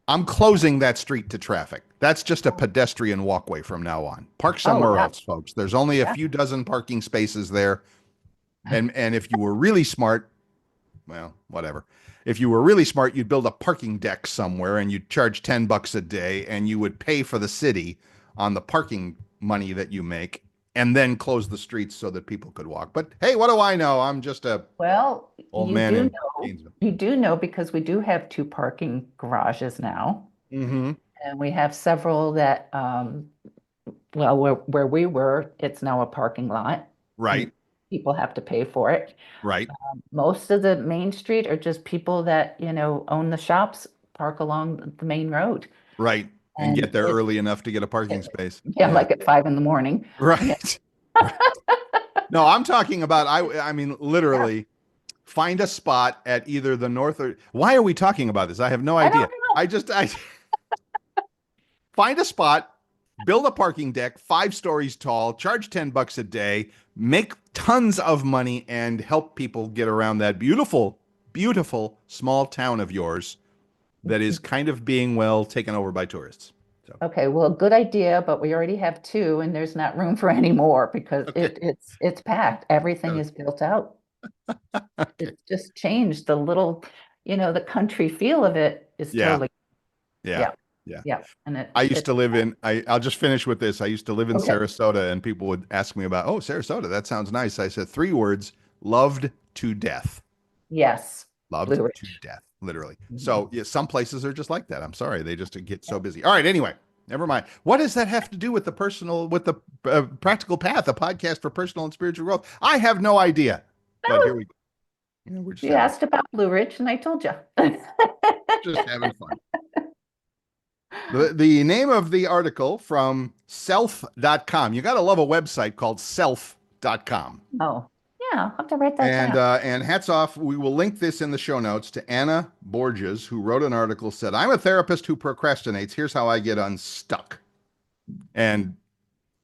I'm closing that street to traffic. That's just a pedestrian walkway from now on. Park Oh, somewhere yeah. else, folks. There's only a Yeah. few dozen parking spaces there. And if you were really smart, well, whatever. If you were really smart, you'd build a parking deck somewhere and you'd charge $10 a day and you would pay for the city on the parking money that you make and then close the streets so that people could walk. But hey, what do I know? I'm just a Well, old man in Gainesville. you do know because we do have two parking garages now, Mm-hmm. and we have several that, well, where we were, it's now a parking lot, and Right, people have to pay for it. right, Most of the main street are just people that, own the shops, park along the main road. right. And And get there it, early enough to get a parking space. yeah, Yeah. like at 5 in the morning. Yeah. Right. Right. No, I'm talking about I mean Yeah. literally find a spot at either the north or why are we talking about this? I have no I don't idea. I find a spot, build a parking deck 5 stories tall, charge $10 a day, make tons of money, and help people get around that beautiful, beautiful small town of yours that is know. kind of being well taken over by tourists. So Okay, well, good idea, but we already have two and there's not room for any more because okay, it's packed. Everything okay, is built out. okay. It's just changed. The little, the country feel of it is Yeah, totally, yeah, yeah, yeah. yeah. And I used it to live in I'll just finish with this. I used to live in okay. Sarasota and people would ask me about, "Oh, Sarasota, that sounds nice." I said 3 words, loved to death. Yes, Loved Blue to Ridge. death, literally. Mhm. So, yeah, some places are just like that. I'm sorry, they just get Yeah. so busy. All right, anyway, never mind. What does that have to do with the practical path, a podcast for personal and spiritual growth? I have no idea. But here Oh, we go. We're just you asked about Blue Ridge and I told you. having fun. The name of the article from self.com. You got to love a website called self.com. Oh, I'll have to write that down. And hats off, we will link this in the show notes to Anna Borges, who wrote an article, said, I'm a therapist who procrastinates. Here's how I get unstuck. And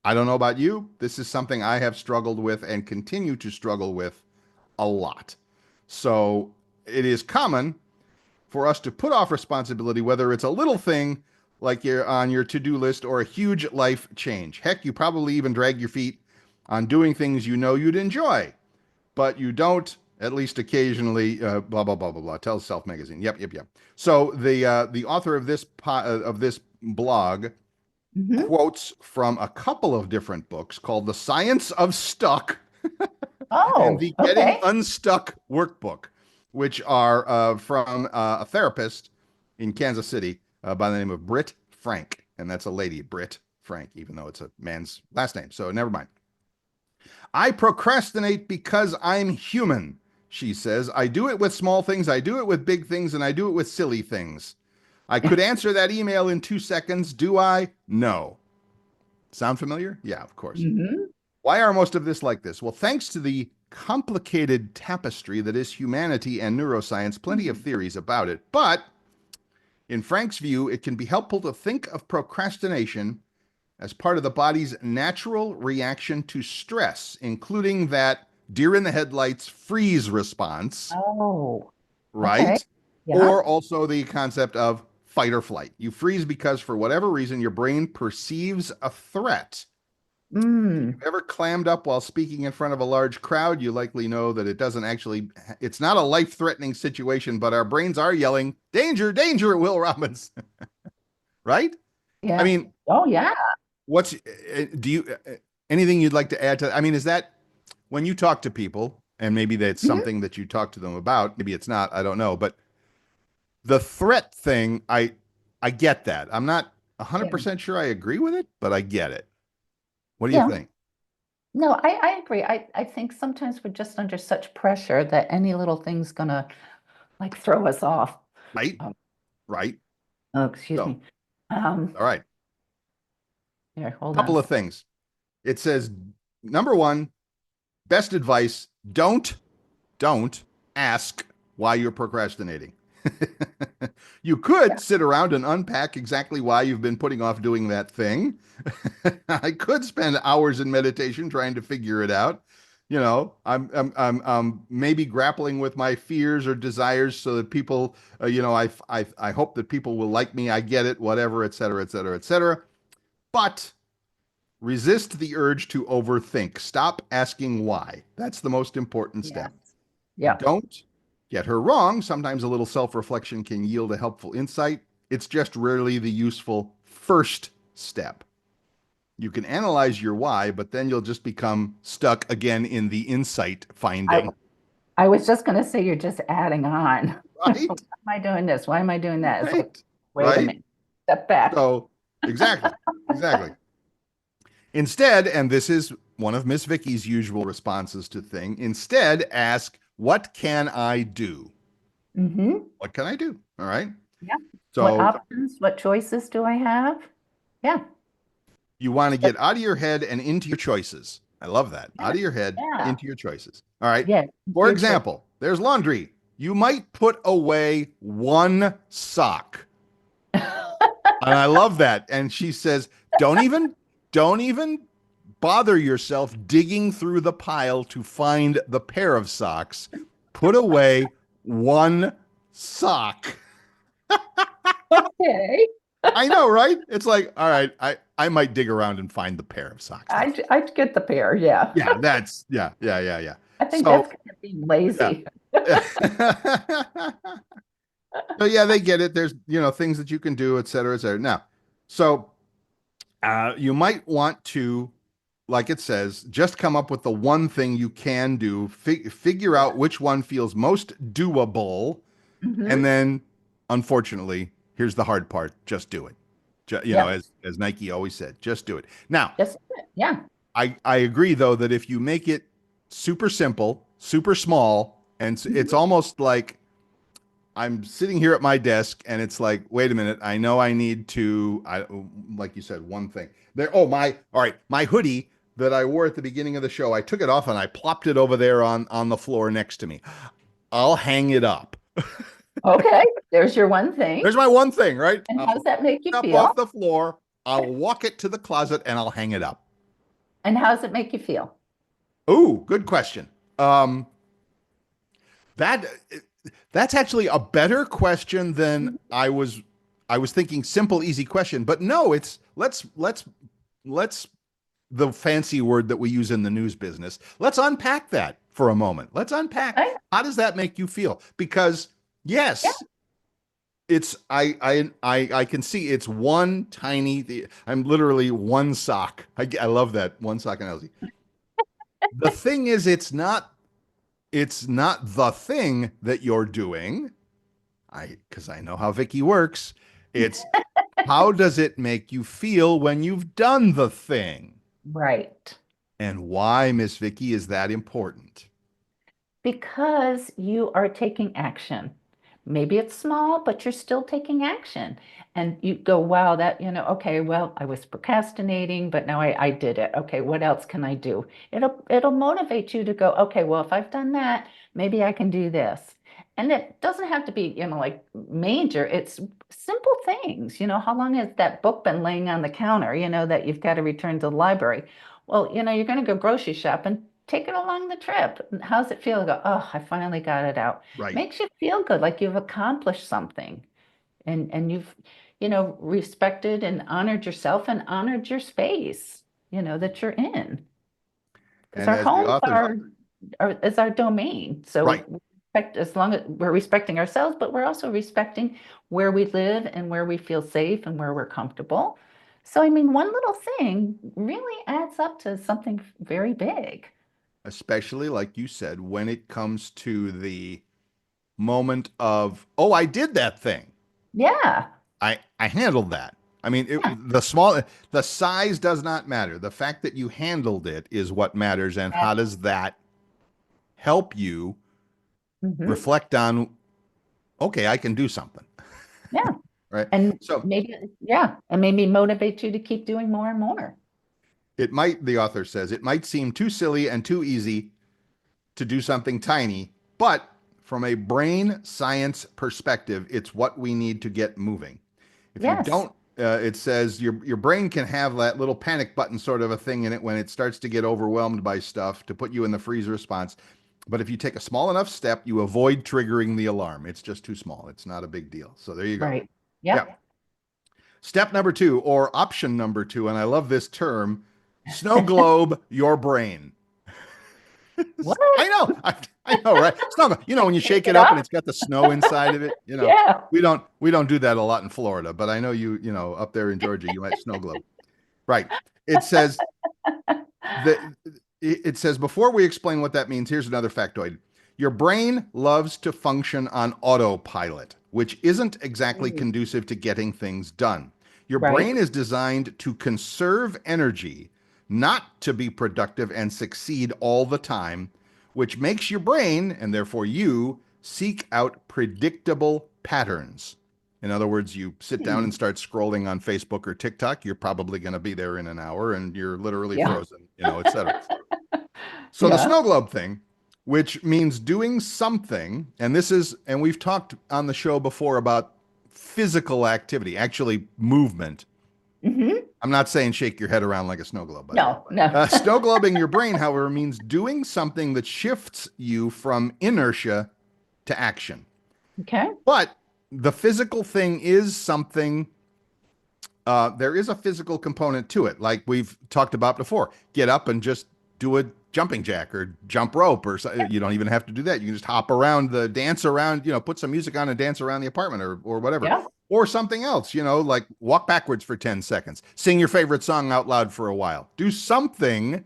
I don't know about you. This is something I have struggled with and continue to struggle with a lot. So it is common for us to put off responsibility, whether it's a little thing like you're on your to-do list or a huge life change. Heck, you probably even drag your feet on doing things you know you'd enjoy, but you don't, at least occasionally, blah, blah, blah, blah, blah. Tell Self Magazine. Yep. So the author of this blog Hmm. quotes from a couple of different books called The Science of Stuck and Oh, the Getting okay. Unstuck Workbook, which are from a therapist in Kansas City by the name of Britt Frank. And that's a lady, Britt Frank, even though it's a man's last name. So never mind. I procrastinate because I'm human, she says. I do it with small things, I do it with big things, and I do it with silly things. I could answer that email in 2 seconds. Do I? No. Sound familiar? Yeah, of course. Hmm. Why are most of this like this? Well, thanks to the complicated tapestry that is humanity and neuroscience, plenty of theories about it. But in Frank's view, it can be helpful to think of procrastination as part of the body's natural reaction to stress, including that deer in the headlights freeze response, Oh, okay. right? Yeah. Or also the concept of fight or flight. You freeze because for whatever reason your brain perceives a threat. If Mm. you've ever clammed up while speaking in front of a large crowd, you likely know that it's not a life-threatening situation, but our brains are yelling, danger, danger at Will Robbins, right? I Yeah. mean, Oh, yeah. do you, anything you'd like to add to, I mean, is that when you talk to people, and maybe that's Mhm. something that you talk to them about, maybe it's not, I don't know, but the threat thing, I get that. I'm not Yeah. 100% sure I agree with it, but I get it. What do you Yeah. think? No, I agree. I think sometimes we're just under such pressure that any little thing's gonna like throw us off. Right? Um, Right? oh, excuse So, me. Um, all right. Here, hold Couple on. of things. It says, number one, best advice, don't ask why you're procrastinating. You could Yeah. sit around and unpack exactly why you've been putting off doing that thing. I could spend hours in meditation trying to figure it out. You know, I'm maybe grappling with my fears or desires so that people, I hope that people will like me. I get it, whatever, et cetera, et cetera, et cetera. But resist the urge to overthink. Stop asking why. That's the most important Yes. step. Yeah. Don't get her wrong. Sometimes a little self reflection can yield a helpful insight. It's just rarely the useful first step. You can analyze your why, but then you'll just become stuck again in the insight I finding, I was just gonna say you're just adding on. Why right? am I doing this? Why am I doing that? It's like, Right? wait a Right? minute. Step back. So, exactly. Exactly. Instead, and this is one of Miss Vicky's usual responses to thing, instead ask, what can I do? Hmm. What can I do? All right. Yeah. What So options, what choices do I have? Yeah. you want to But get out of your head and into your choices. I love that. yeah. Out of your head, Yeah. into your choices. All right. Yeah. For Future. example, there's laundry. You might put away one sock. And I love that. And she says, don't even bother yourself digging through the pile to find the pair of socks. Put away one sock. Okay. I know, right? It's like, all right, I might dig around and find the pair of socks. That's I'd get the pair. Yeah. yeah, that's yeah. I think So that's kind of being yeah. lazy. So yeah, they get it. There's things that you can do, et cetera, et cetera. Now, so you might want to, like it says, just come up with the one thing you can do. Figure out which one feels most doable, and Hmm. then, unfortunately, here's the hard part: just do it. Yeah. As Nike always said, just do it. Now, Just yeah. I agree though that if you make it super simple, super small, and it's Mhm. almost like I'm sitting here at my desk and it's like, wait a minute, I know I need to, like you said, one thing there. Oh, all right, my hoodie. that I wore at the beginning of the show. I took it off and I plopped it over there on the floor next to me. I'll hang it up. Okay, there's your one thing. There's my one thing, right? And how I'll does that make you pick up off feel? the floor. I'll walk it to the closet and I'll hang it up. And how does it make you feel? Ooh, good question. Um, that that's actually a better question than I was thinking simple, easy question. But no, it's let's the fancy word that we use in the news business. Let's unpack that for a moment. Let's unpack Right? how does that make you feel? Because Yeah, yes, it's I can see it's one tiny. I'm literally one sock. I love that one sock analogy. The thing is, it's not the thing that you're doing. Because I know how Vicky works. It's how does it make you feel when you've done the thing? right. And why, Miss Vicky, is that important? Because you are taking action. Maybe it's small, but you're still taking action. And you go, wow, that, okay, well, I was procrastinating, but now I did it. Okay, what else can I do? It'll motivate you to go, okay, well, if I've done that, maybe I can do this. And it doesn't have to be, like major. It's simple things. How long has that book been laying on the counter, that you've got to return to the library? Well, you're going to go grocery shopping, take it along the trip. How's it feel? Go, oh, I finally got it out. Right. Makes you feel good, like you've accomplished something, and you've, respected and honored yourself and honored your space, that you're in. Because And our as the homes authors, are is our domain. right. So respect, as long as we're respecting ourselves, but we're also respecting where we live and where we feel safe and where we're comfortable. So I mean, one little thing really adds up to something very big. Especially like you said, when it comes to the moment of, oh, I did that thing. Yeah. I handled that. I mean, Yeah. the size does not matter. The fact that you handled it is what matters. And how does that help you Hmm. reflect on, okay, I can do something, Yeah. right? And So maybe, yeah, and maybe motivate you to keep doing more and more. it might, the author says, it might seem too silly and too easy to do something tiny, but from a brain science perspective, it's what we need to get moving. If you Yes. don't, it says your brain can have that little panic button sort of a thing in it when it starts to get overwhelmed by stuff to put you in the freeze response. But if you take a small enough step, you avoid triggering the alarm. It's just too small. It's not a big deal. So there you go. Right. Yeah. Yep. Step number two, or option number two, and I love this term, snow globe your brain. What? I know, I know, right? Snow globe. You know, when you Shake shake it it up and up? it's got the snow inside of it. You know, Yeah. we don't do that a lot in Florida, but I know you know up there in Georgia you might snow globe. Right. It says that it says before we explain what that means, here's another factoid. Your brain loves to function on autopilot, which isn't exactly Mm. conducive to getting things done. Your Right. brain is designed to conserve energy, not to be productive and succeed all the time, which makes your brain, and therefore you, seek out predictable patterns. In other words, you sit down Hmm. and start scrolling on Facebook or TikTok, you're probably going to be there in an hour and you're literally Yeah. frozen, you know, et cetera. So the Yeah. snow globe thing, which means doing something, and this is, and we've talked on the show before about physical activity, actually movement. Hmm. I'm not saying shake your head around like a snow globe, by the way. No, no. Snow globing your brain, however, means doing something that shifts you from inertia to action. Okay. But the physical thing is something, there is a physical component to it, like we've talked about before. Get up and just do a jumping jack or jump rope, or you don't even have to do that. You can just hop around the dance around, you know, put some music on and dance around the apartment or whatever. Yeah. Or something else, you know, like walk backwards for 10 seconds, sing your favorite song out loud for a while. Do something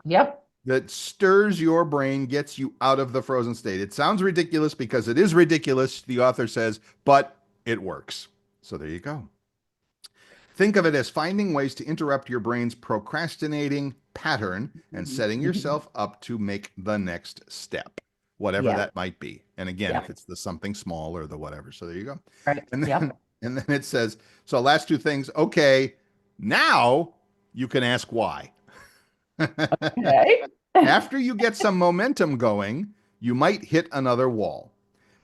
Yep. that stirs your brain, gets you out of the frozen state. It sounds ridiculous because it is ridiculous, the author says, but it works. So there you go. Think of it as finding ways to interrupt your brain's procrastinating pattern and setting yourself up to make the next step, whatever Yeah. that might be. And again, if Yep. it's the something small or the whatever. So there you go. Right. And then Yep. and then it says, so last two things, okay, now you can ask why. Okay. After you get some momentum going, you might hit another wall.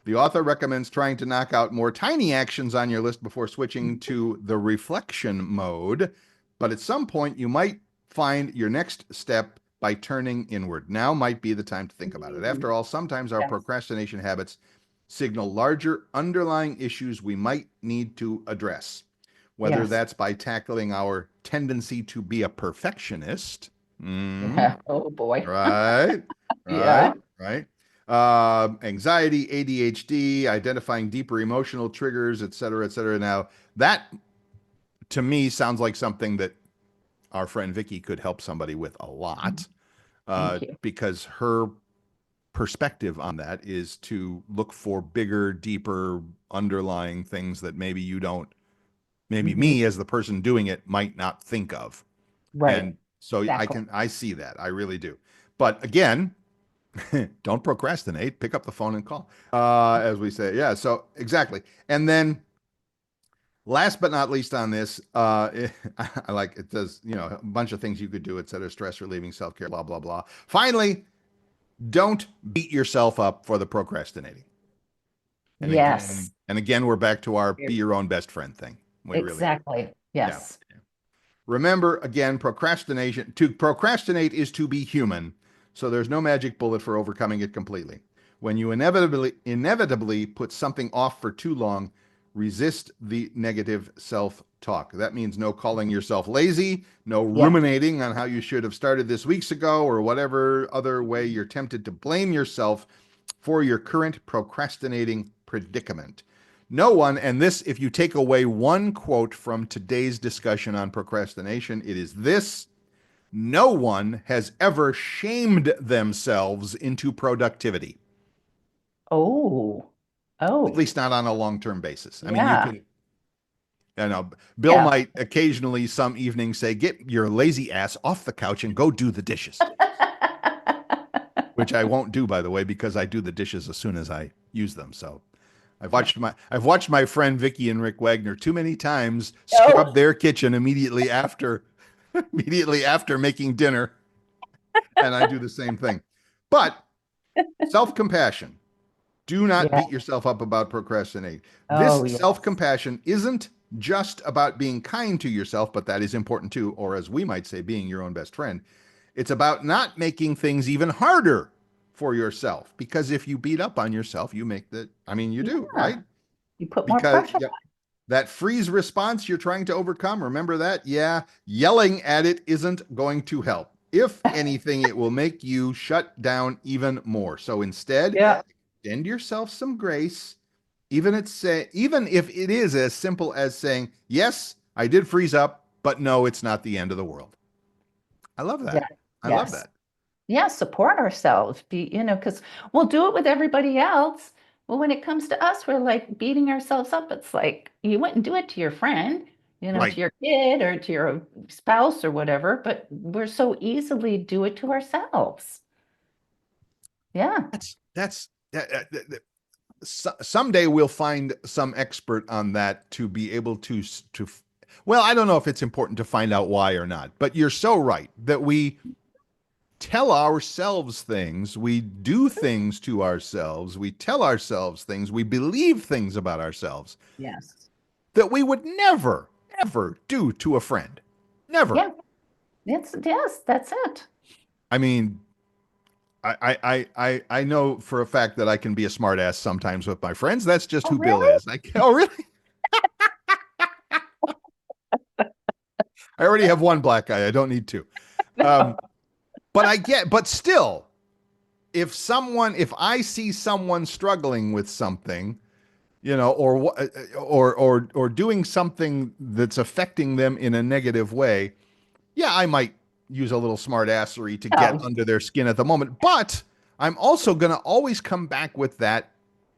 The author recommends trying to knock out more tiny actions on your list before switching to the reflection mode. But at some point, you might find your next step by turning inward. Now might be the time to think about it. Mhm. After all, sometimes our Yes. procrastination habits signal larger underlying issues we might need to address, whether Yes. that's by tackling our tendency to be a perfectionist. Yeah. Oh boy. Right, Yeah. right. Anxiety, ADHD, identifying deeper emotional triggers, et cetera, et cetera. Now, that to me sounds like something that our friend Vicki could help somebody with a lot, Thank you. because her perspective on that is to look for bigger, deeper, underlying things that maybe you don't, maybe Hmm. me as the person doing it might not think of. Right. And so Exactly. I see that. I really do. But again, don't procrastinate. Pick up the phone and call, as we say. Yeah. So exactly. And then last but not least on this, I like it does, a bunch of things you could do, et cetera, stress relieving, self care, blah, blah, blah. Finally, don't beat yourself up for the procrastinating. Yes. And again, we're back to our be You're- your own best friend thing. We really are. Exactly. Yeah. Yes. Remember, again, to procrastinate is to be human, so there's no magic bullet for overcoming it completely. When you inevitably put something off for too long, resist the negative self-talk. That means no calling yourself lazy, no Yep. ruminating on how you should have started this weeks ago, or whatever other way you're tempted to blame yourself for your current procrastinating predicament. No one, and this, if you take away one quote from today's discussion on procrastination, it is this: no one has ever shamed themselves into productivity, Oh. at Oh. least not on a long term basis. I mean, you Yeah. can, Bill Yeah. might occasionally some evening say, get your lazy ass off the couch and go do the dishes, which I won't do, by the way, because I do the dishes as soon as I use them. So Yeah. I've watched my friend Vicki and Rick Wagner too many times Oh. scrub their kitchen immediately after immediately after making dinner, and I do the same thing. But self-compassion. Do not Yeah. beat yourself up about procrastinating. This Oh, yes. self-compassion isn't just about being kind to yourself, but that is important too, or as we might say, being your own best friend. It's about not making things even harder for yourself, because if you beat up on yourself, you make the, I mean, you do, Yeah. right? You put more Because pressure. yeah, that freeze response you're trying to overcome, remember that? Yeah, yelling at it isn't going to help. If anything, it will make you shut down even more. So instead, Yeah. extend yourself some grace, even if it is as simple as saying, "Yes, I did freeze up, but no, it's not the end of the world." I love Yeah. that. I love Yes. that. Yeah. Support ourselves. Because we'll do it with everybody else. Well, when it comes to us, we're like beating ourselves up. It's like you wouldn't do it to your friend, Right. to your kid or to your spouse or whatever, but we're so easily do it to ourselves. Yeah. That's someday we'll find some expert on that to be able to well, I don't know if it's important to find out why or not, but you're so right that we tell ourselves things, we do things to ourselves, we tell ourselves things, we believe things about ourselves Yes. that we would never ever do to a friend. Never. Yeah. Yes, that's it. I mean, I know for a fact that I can be a smartass sometimes with my friends. That's just Oh, who Bill really? is. Oh, really? I already have one black guy. I don't need two. Um, but still, if I see someone struggling with something, or doing something that's affecting them in a negative way, yeah, I might use a little smartassery to get Oh, under their skin at the moment. But I'm also going to always come back with that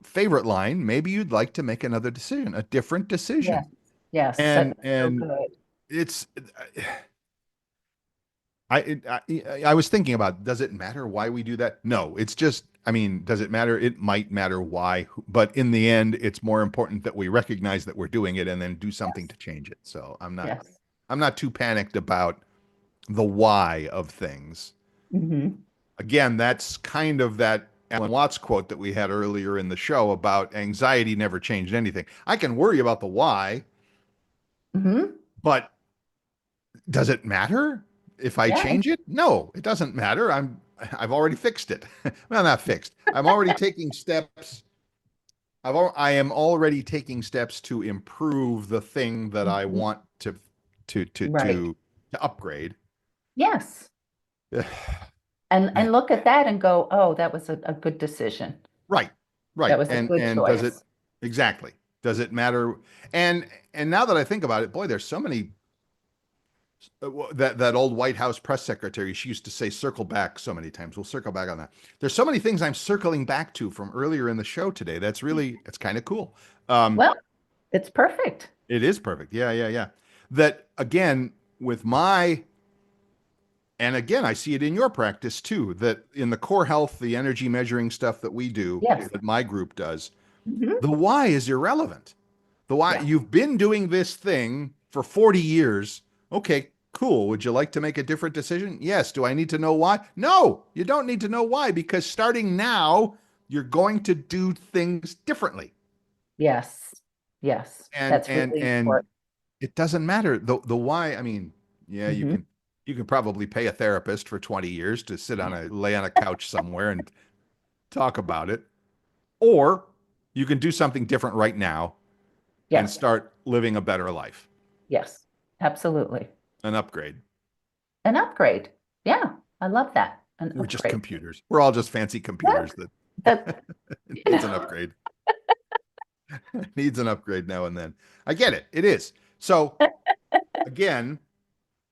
favorite line. Maybe you'd like to make another decision, a different decision. yes. Yes. And That's so and good. it's I was thinking about, does it matter why we do that? No, it's just, I mean, does it matter? It might matter why, but in the end, it's more important that we recognize that we're doing it and then do something Yes. to change it. So Yes. I'm not too panicked about the why of things. Hmm. Again, that's kind of that Alan Watts quote that we had earlier in the show about anxiety never changed anything. I can worry about the why, Hmm. but does it matter if I Yeah. change it? No, it doesn't matter. I've already fixed it. Well, not fixed. I'm already taking steps. I am already taking steps to improve the thing that I Mhm. want to to Right. to to upgrade. Yes. And look at that and go, oh, that was a good decision. Right, That right. was a good And does it choice. exactly? Does it matter? And and now that I think about it, boy, there's so many that old White House press secretary, she used to say circle back so many times. We'll circle back on that. There's so many things I'm circling back to from earlier in the show today. That's really it's kind of cool. Well, it's perfect. It is perfect. Yeah, yeah, yeah. That again with my and again, I see it in your practice too, that in the core health, the energy measuring stuff that we do, Yes. that my group does, Hmm. the why is irrelevant. The why Yeah. you've been doing this thing for 40 years. Okay, cool. Would you like to make a different decision? Yes. Do I need to know why? No, you don't need to know why because starting now, you're going to do things differently. Yes. Yes. And That's and really and important. it doesn't matter. The why, I mean, yeah, Hmm. you can probably pay a therapist for 20 years to sit on a lay on a couch somewhere and talk about it. Or you can do something different right now and Yes. start living a better life, Yes. Absolutely. an upgrade. An upgrade. Yeah. I love that. An We're just upgrade. computers. We're all just fancy Yeah. computers that That, it you needs an know, upgrade. It needs an upgrade now and then. I get it. It is. So again,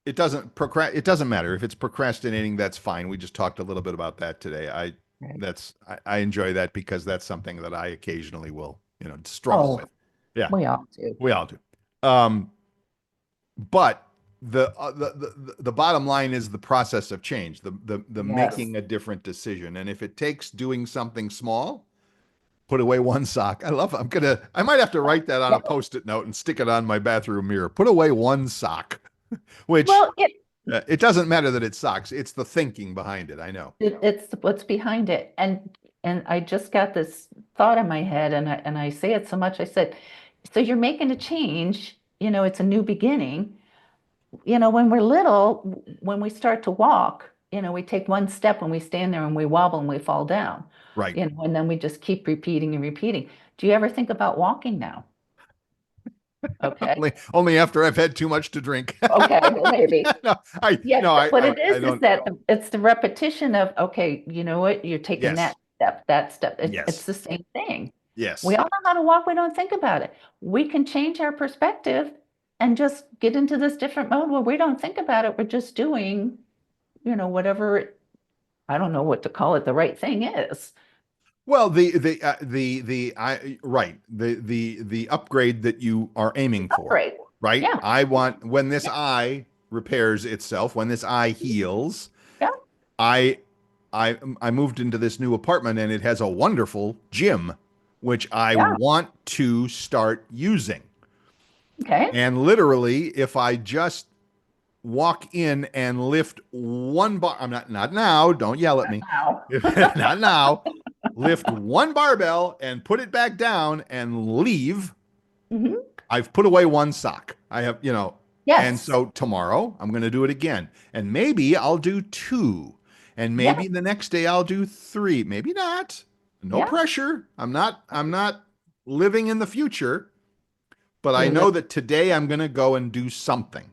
it doesn't matter if it's procrastinating, that's fine. We just talked a little bit about that today. right. I enjoy that because that's something that I occasionally will, struggle Oh, with. Yeah, we all do. we all do. Um, but the bottom line is the process of change, the Yes. making a different decision. And if it takes doing something small, put away one sock. I might have to write that on Yeah. a post-it note and stick it on my bathroom mirror. Put away one sock, which Well, it, it doesn't matter that it's socks. It's the thinking behind it. I know. it's what's behind it. And I just got this thought in my head and I say it so much. I said, so you're making a change, it's a new beginning. When we're little, when we start to walk, we take one step and we stand there and we wobble and we fall down, Right. and then we just keep repeating and repeating. Do you ever think about walking now? Okay. Only after I've had too much to drink. Okay, well, maybe. No, I Yeah, no, but what it I is don't. that it's the repetition of, okay, you know what? You're taking Yes. that step. It's Yes. the same thing. We Yes. all know how to walk, we don't think about it. We can change our perspective and just get into this different mode where we don't think about it. We're just doing, whatever, I don't know what to call it, the right thing is. Well, the I right the upgrade that you are aiming for, Upgrade. right? Yeah, I want when this yeah, eye repairs itself, when this eye heals, yeah, I I moved into this new apartment and it has a wonderful gym, which I yeah. want to start using. Okay. And literally, if I just walk in and lift one bar, I'm not now, don't yell at me. Now. Not now. Lift one barbell and put it back down and leave. Hmm. I've put away one sock. I have, and Yes. so tomorrow I'm going to do it again. And maybe I'll do two. And Yeah. maybe the next day I'll do three. Maybe not. No Yeah. pressure. I'm not living in the future, but I You're know that today I'm going to go and do something.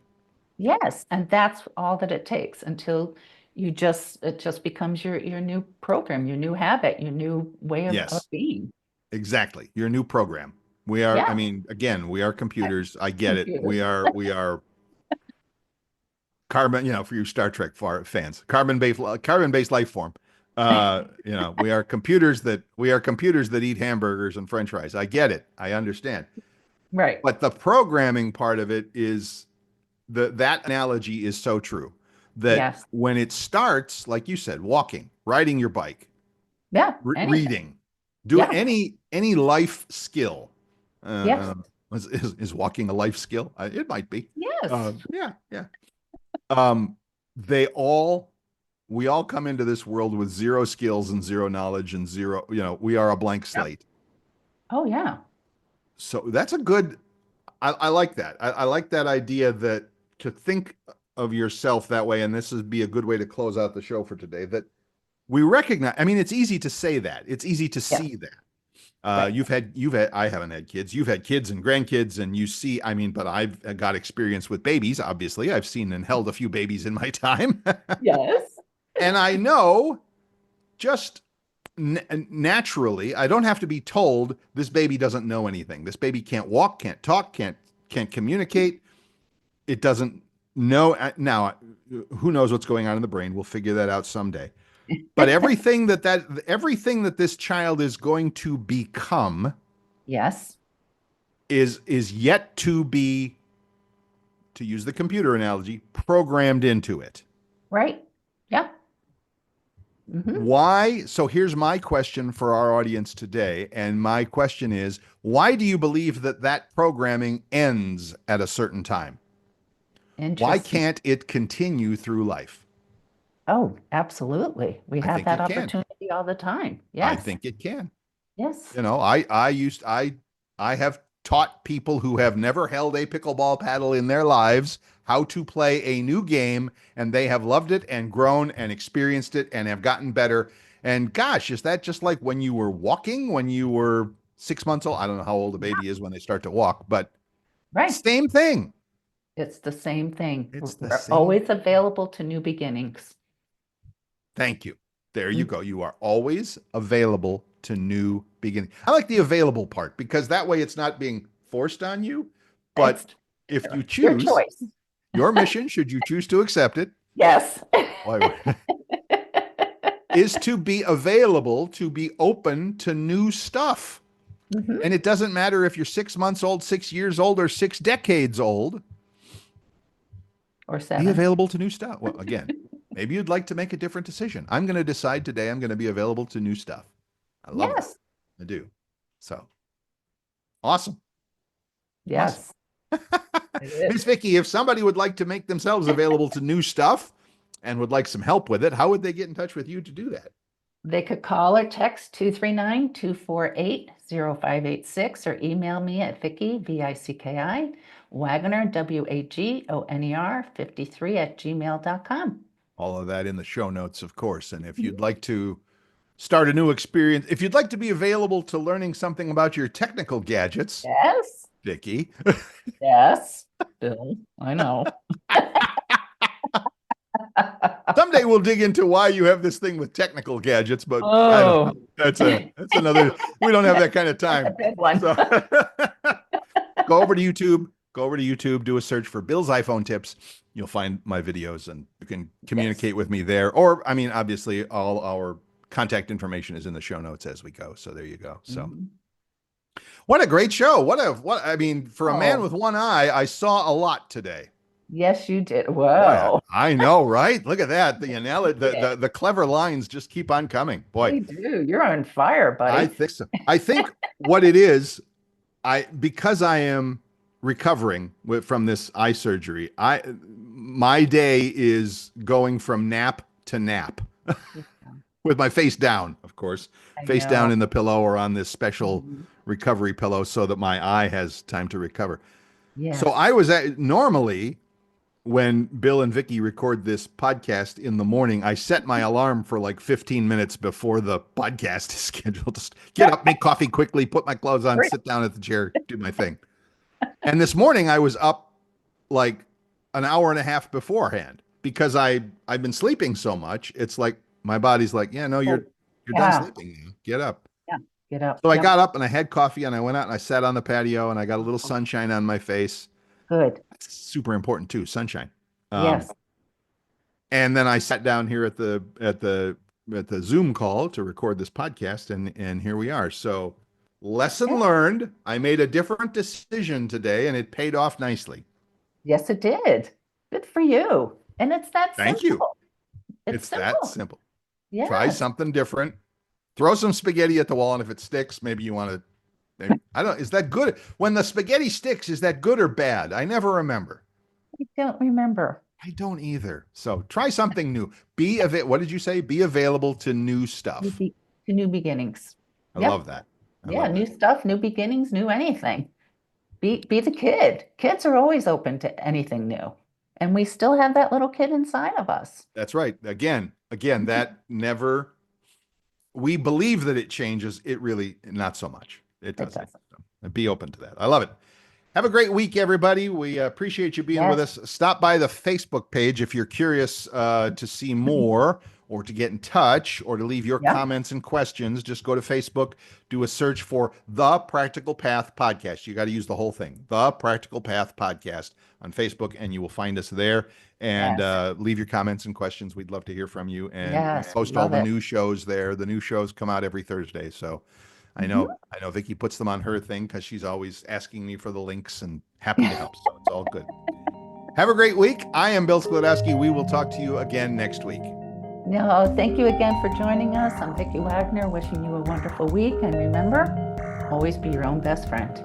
Yes, and that's all that it takes until it just becomes your new program, your new habit, your new way of Yes. being. Exactly. Your new program. I Yeah, mean, again, we are computers. I get it. computers. We are carbon, for you Star Trek fans, carbon based life form. We are computers that eat hamburgers and French fries. I get it. I understand. Right. But the programming part of it is that analogy is so true that Yes. when it starts, like you said, walking, riding your bike, Yeah. Anything. reading, do Yeah. any life skill. Yes. Uh, is walking a life skill? It might be. Yes. Yeah, yeah. Um, they all we all come into this world with zero skills and zero knowledge and zero, we are a blank Yep. slate. Oh, yeah. So that's a good, I like that. I like that idea that to think of yourself that way, and this would be a good way to close out the show for today, that we recognize, I mean, it's easy to say that. It's easy to Yeah. see that. Right. I haven't had kids. You've had kids and grandkids, and you see, I mean, but I've got experience with babies, obviously. I've seen and held a few babies in my time. Yes. And I know just naturally, I don't have to be told this baby doesn't know anything. This baby can't walk, can't talk, can't communicate. It doesn't know. Now, who knows what's going on in the brain? We'll figure that out someday. But everything that this child is going to become Yes. is yet to be, to use the computer analogy, programmed into it. Right. Yeah. Why? So here's my question for our audience today. And my question is, why do you believe that that programming ends at a certain time? Why Interesting. can't it continue through life? Oh, absolutely. We I have think that it can. opportunity all the time. I Yes. think it can. Yes. I have taught people who have never held a pickleball paddle in their lives how to play a new game, and they have loved it and grown and experienced it and have gotten better. And gosh, is that just like when you were walking when you were 6 months old? I don't know how old a baby is when they start to walk, but Right. same thing. It's the same thing. It's the We're same. always available to new beginnings. Thank you. There you Mm. go. You are always available to new beginnings. I like the available part because that way it's not being forced on you. But It's if you your choose choice. your mission, should you choose to accept it, Yes. is to be available, to be open to new stuff. Mhm. And it doesn't matter if you're 6 months old, 6 years old, or 6 decades old. Or Be 7. available to new stuff. Well, again, maybe you'd like to make a different decision. I'm going to decide today I'm going to be available to new stuff. I love that. Yes. I do. So awesome. Awesome. Yes. It Miss is. Vicki, if somebody would like to make themselves available to new stuff and would like some help with it, how would they get in touch with you to do that? They could call or text 239-248-0586 or email me at Vicki, Vicki, Wagoner, Wagoner, 53 at gmail.com. All of that in the show notes, of course. And if you'd like to start a new experience, if you'd like to be available to learning something about your technical gadgets, Yes. Vicki, Yes. Bill, I know. someday we'll dig into why you have this thing with technical gadgets, but I don't Oh, know. That's another, we don't have that kind of that's a time. big one. So go over to YouTube, do a search for Bill's iPhone tips. You'll find my videos and you can communicate with me there. Or, I mean, obviously all our contact information is in the show notes as we go. So there you go. So Mhm. what a great show. I mean, for a man Oh, with one eye, I saw a lot today. yes, you did. Boy, Whoa. I know, right? Look at that. The You analogy, did. the clever lines just keep on coming. Boy, They do. You're on fire, I buddy. think so. I think what it is, because I am recovering from this eye surgery, my day is going from nap to nap Yeah, with my face down, of course, I face down know. in the pillow or on this special Mhm. recovery pillow so that my eye has time to recover. So I Yes. was normally when Bill and Vicki record this podcast in the morning, I set my alarm for like 15 minutes before the podcast is scheduled to get up, make coffee quickly, put my clothes on, Great. sit down at the chair, do my thing. And this morning I was up like an hour and a half beforehand because I've been sleeping so much. It's like my body's like, yeah, no, Oh, you're done yeah. sleeping now. Get up. Yeah. Get up. So I Yep. got up and I had coffee and I went out and I sat on the patio and I got a little Oh, sunshine on my face. good. That's super important too, sunshine. Yes. And then I sat down here at the Zoom call to record this podcast, and here we are. So, lesson Yeah. learned. I made a different decision today, and it paid off nicely. Yes, it did. Good for you. And it's that Thank you. simple. It's It's that simple. simple. Try Yes. something different. Throw some spaghetti at the wall, and if it sticks, maybe you want to. I don't. Is that good? When the spaghetti sticks, is that good or bad? I never remember. I don't remember. I don't either. So try something new. What did you say? Be available to new New stuff. be- to new beginnings. I Yep. love that. I Yeah, love new that. stuff, new beginnings, new anything. Be the kid. Kids are always open to anything new. And we still have that little kid inside of us. That's right. Again, that never, we believe that it changes. It really, not so much. It It doesn't. doesn't. So be open to that. I love it. Have a great week, everybody. We appreciate you being with Yes. us. Stop by the Facebook page if you're curious to see more or to get in touch or to leave your Yeah. comments and questions. Just go to Facebook, do a search for The Practical Path Podcast. You got to use the whole thing, The Practical Path Podcast on Facebook, and you will find us there. And Yes. leave your comments and questions. We'd love to hear from you. And we Yes. We post all love the it. new shows there. The new shows come out every Thursday. So Mhm. I know Vicki puts them on her thing because she's always asking me for the links and happy to help. So it's all good. Have a great week. I am Bill Sklodowski. We will talk to you again next week. No, thank you again for joining us. I'm Vicki Wagner, wishing you a wonderful week. And remember, always be your own best friend.